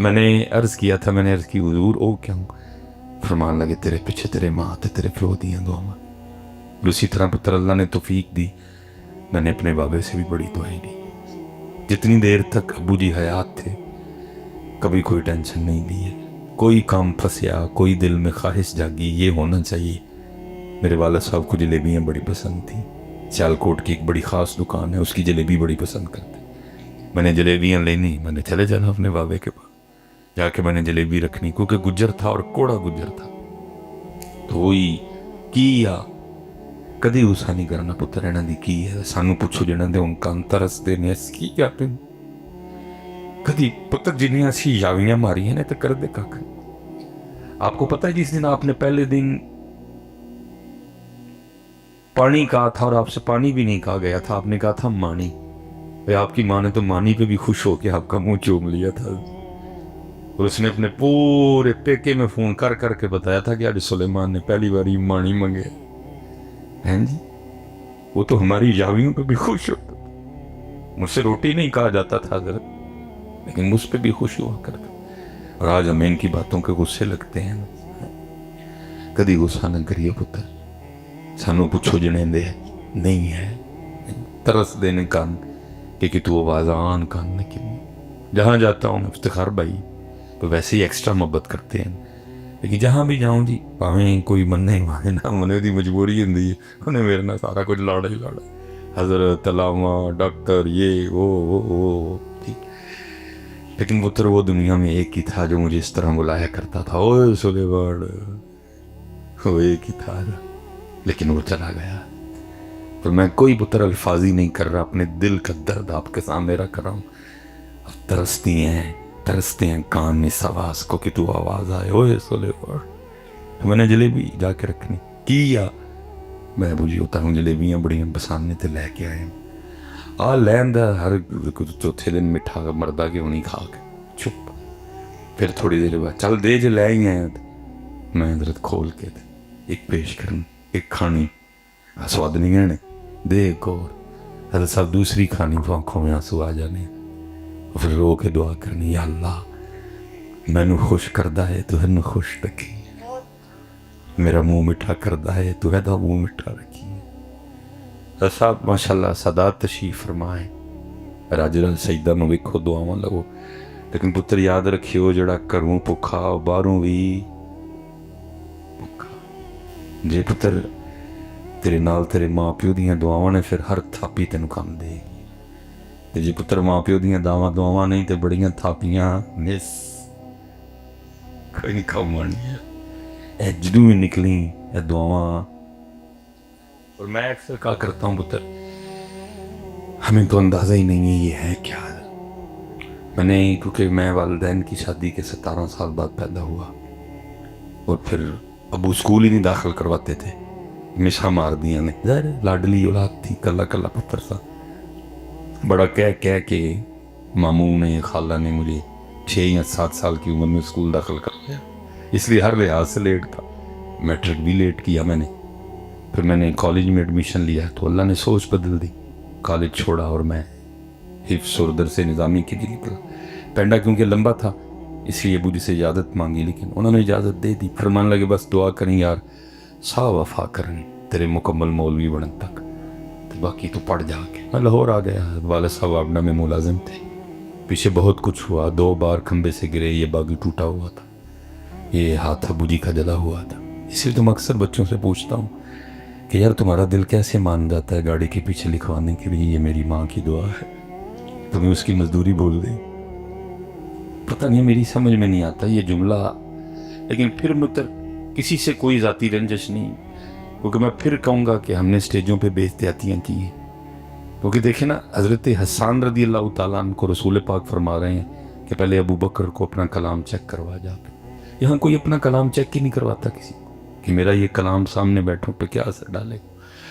میں نے عرض کیا تھا، میں نے عرض کی حضور او کیا ہوں؟ فرمان لگے تیرے پیچھے تیرے ماں تے تیرے پیو دیاں دعاواں. اور اسی طرح پتر اللہ نے توفیق دی، میں نے اپنے بابے سے بھی بڑی دعائیں دی. جتنی دیر تک ابو جی حیات تھے کبھی کوئی ٹینشن نہیں دی ہے. کوئی کام پھنسیا، کوئی دل میں خواہش جاگی یہ ہونا چاہیے. میرے والد صاحب کو جلیبیاں بڑی پسند تھیں. سیالکوٹ کی ایک بڑی خاص دکان ہے، اس کی جلیبی بڑی پسند کرتے. میں نے جلیبیاں لینی، میں نے چلے جانا اپنے بابے کے پاس، جا کے میں نے جلیبی رکھنی، کیونکہ گجر تھا اور کوڑا گجر تھا. تو وہی کیا کدی اسا نہیں کرنا پتر انہاں دی کی ہے. سانو پوچھو جنہاں دے ہن کان ترسدے نے اس کی کہتے ہیں کدی پتر جنہیں اسی یاویاں ماری ہیں تو کر دے کک. آپ کو پتہ ہے جس دن آپ نے پہلے دن پانی کہا تھا اور آپ سے پانی بھی نہیں کہا گیا تھا، آپ نے کہا تھا مانی. آپ کی ماں نے تو مانی پہ بھی خوش ہو کے آپ کا منہ چوم لیا تھا. اور اس نے اپنے پورے پیکے میں فون کر کر کے بتایا تھا کہ آج سلیمان نے پہلی بار مانی منگے ہیں جی. وہ تو ہماری یاویوں پہ بھی خوش ہوتا. مجھ سے روٹی نہیں کہا جاتا تھا حضرت، لیکن مجھ پہ بھی خوش ہوا کرتا. اور آج ہمیں ان کی باتوں کے غصے لگتے ہیں. کدی غصہ نہ کریے پتر، سانو پوچھو جنے دے نہیں ہے ترس دینے کان کہ تو آوازان کان نے کیوں. جہاں جاتا ہوں افتخار بھائی تو ویسے ہی ایکسٹرا محبت کرتے ہیں، لیکن جہاں بھی جاؤں جی پاویں کوئی مننے مانے نہ منے دی مجبوری ہوندی ہے، انہیں میرے نہ سارا کچھ لاڑا ہی لاڑا. حضرت علامہ ڈاکٹر یہ وہ ٹھیک. لیکن پتر وہ دنیا میں ایک ہی تھا جو مجھے اس طرح بلایا کرتا تھا، اوے سولے بڑ، وہ ایک ہی تھا. لیکن وہ چلا گیا. تو میں کوئی پتر الفاظی نہیں کر رہا، اپنے دل کا درد آپ کے سامنے رکھ رہا ہوں. اب ترستے ہیں کان اس آواز کو کہ تو آواز آئے اوے سولے بڑ. میں نے جلیبی جا کے رکھنی کیا. میں بجھی ہوتا ہوں جلیبیاں بڑیاں بسانے تے لے کے آئے آ لین دا ہر چوتھے دن مٹھا مردہ کے ہونی کھا کے چپ. پھر تھوڑی دیر بعد چل دے جو لے ہی آئے. میں حضرت کھول کے ایک پیش کرن ایک کھانی سواد نہیں گنے دے ایک اور. حضرت صاحب دوسری کھانی تو آنکھوں میں آنسو آ جانے. پھر رو کے دعا کرنی یا اللہ میں نو خوش کردہ ہے تو ہے خوش رکھی، میرا منہ مٹھا کردہ ہے تو ہے دا منہ مٹھا رکھی. حضرت صاحب ماشاءاللہ سادات تشریف فرمائیں. راجرہ سجدہ میں ویکھو دعاواں لگو. لیکن پتر یاد رکھیو جڑا کروں پکھا باہروں بھی پکھا. جے پتر تیرے نال تیرے ماں پیو دیاں دعاواں نے پھر ہر تھاپی تینوں کام دے گی. تے جے پتر ماں پیو دیاں دعاواں نہیں تے بڑیاں تھاپیاں مس کوئی نہیں کام آنی ہے. اے جدوں میں نکلی اے دعاواں. اور میں اکثر کہا کرتا ہوں پتر ہمیں تو اندازہ ہی نہیں ہے یہ ہے کیا. میں نے کیونکہ میں والدین کی شادی کے 17 سال بعد پیدا ہوا اور پھر ابو اسکول ہی نہیں داخل کرواتے تھے، ہمیشہ مار دیا نے. ظاہر لاڈلی اولاد تھی، کلا کلا پتر تھا. بڑا کہہ کے ماموں نے خالہ نے مجھے 6 یا 7 سال کی عمر میں اسکول داخل کر لیا. اس لیے ہر لحاظ سے لیٹ تھا. میٹرک بھی لیٹ کیا میں نے. پھر میں نے کالج میں ایڈمیشن لیا تو اللہ نے سوچ بدل دی. کالج چھوڑا اور میں حفظ اور درس نظامی کے لیے نکلا. پینڈا کیونکہ لمبا تھا اس لیے ابو جی سے اجازت مانگی، لیکن انہوں نے اجازت دے دی. فرمان لگے بس دعا کریں یار سا وفا کریں تیرے مکمل مولوی بنن تک، باقی تو پڑھ جا کے. میں لاہور آ گیا. والد صاحب آبنا میں ملازم تھے. پیچھے بہت کچھ ہوا. 2 بار کھمبے سے گرے، یہ باغی ٹوٹا ہوا تھا، یہ ہاتھ ابو جی کا جلا ہوا تھا. اس لیے تو میں اکثر بچوں سے پوچھتا ہوں کہ یار تمہارا دل کیسے مان جاتا ہے گاڑی کے پیچھے لکھوانے کے لیے یہ میری ماں کی دعا ہے، تمہیں اس کی مزدوری بول دیں. پتہ نہیں میری سمجھ میں نہیں آتا یہ جملہ. لیکن پھر مطلب کسی سے کوئی ذاتی رنجش نہیں، کیونکہ میں پھر کہوں گا کہ ہم نے اسٹیجوں پہ بے احتیاطیاں کی ہیں. کیونکہ دیکھیں نا حضرت حسان رضی اللہ تعالیٰ عنہ کو رسول پاک فرما رہے ہیں کہ پہلے ابو بکر کو اپنا کلام چیک کروا جا کے. یہاں کوئی اپنا کلام چیک ہی نہیں کرواتا کسی کو کہ میرا یہ کلام سامنے بیٹھوں پہ کیا اثر ڈالے.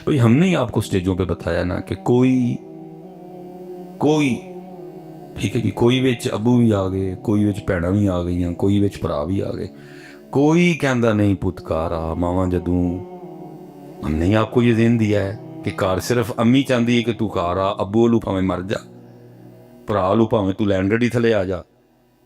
بھئی ہم نے ہی آپ کو اسٹیجوں پہ بتایا نا کہ کوئی ٹھیک ہے جی، کوئی وچ ابو بھی آ گئے، کوئی وچ بھیڑاں بھی آ گئی، کوئی وچ بھرا بھی آ گئے، کوئی کہندا نہیں پتکارا ماواں جدوں. ہم نے ہی آپ کو یہ ذہن دیا ہے کہ کار صرف امی چاہتی ہے کہ تو کار آ، ابو لو پاویں مر جا، بھرا لو پاویں تو لینڈ گڈی تھلے آ جا،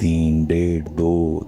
3 1.5 2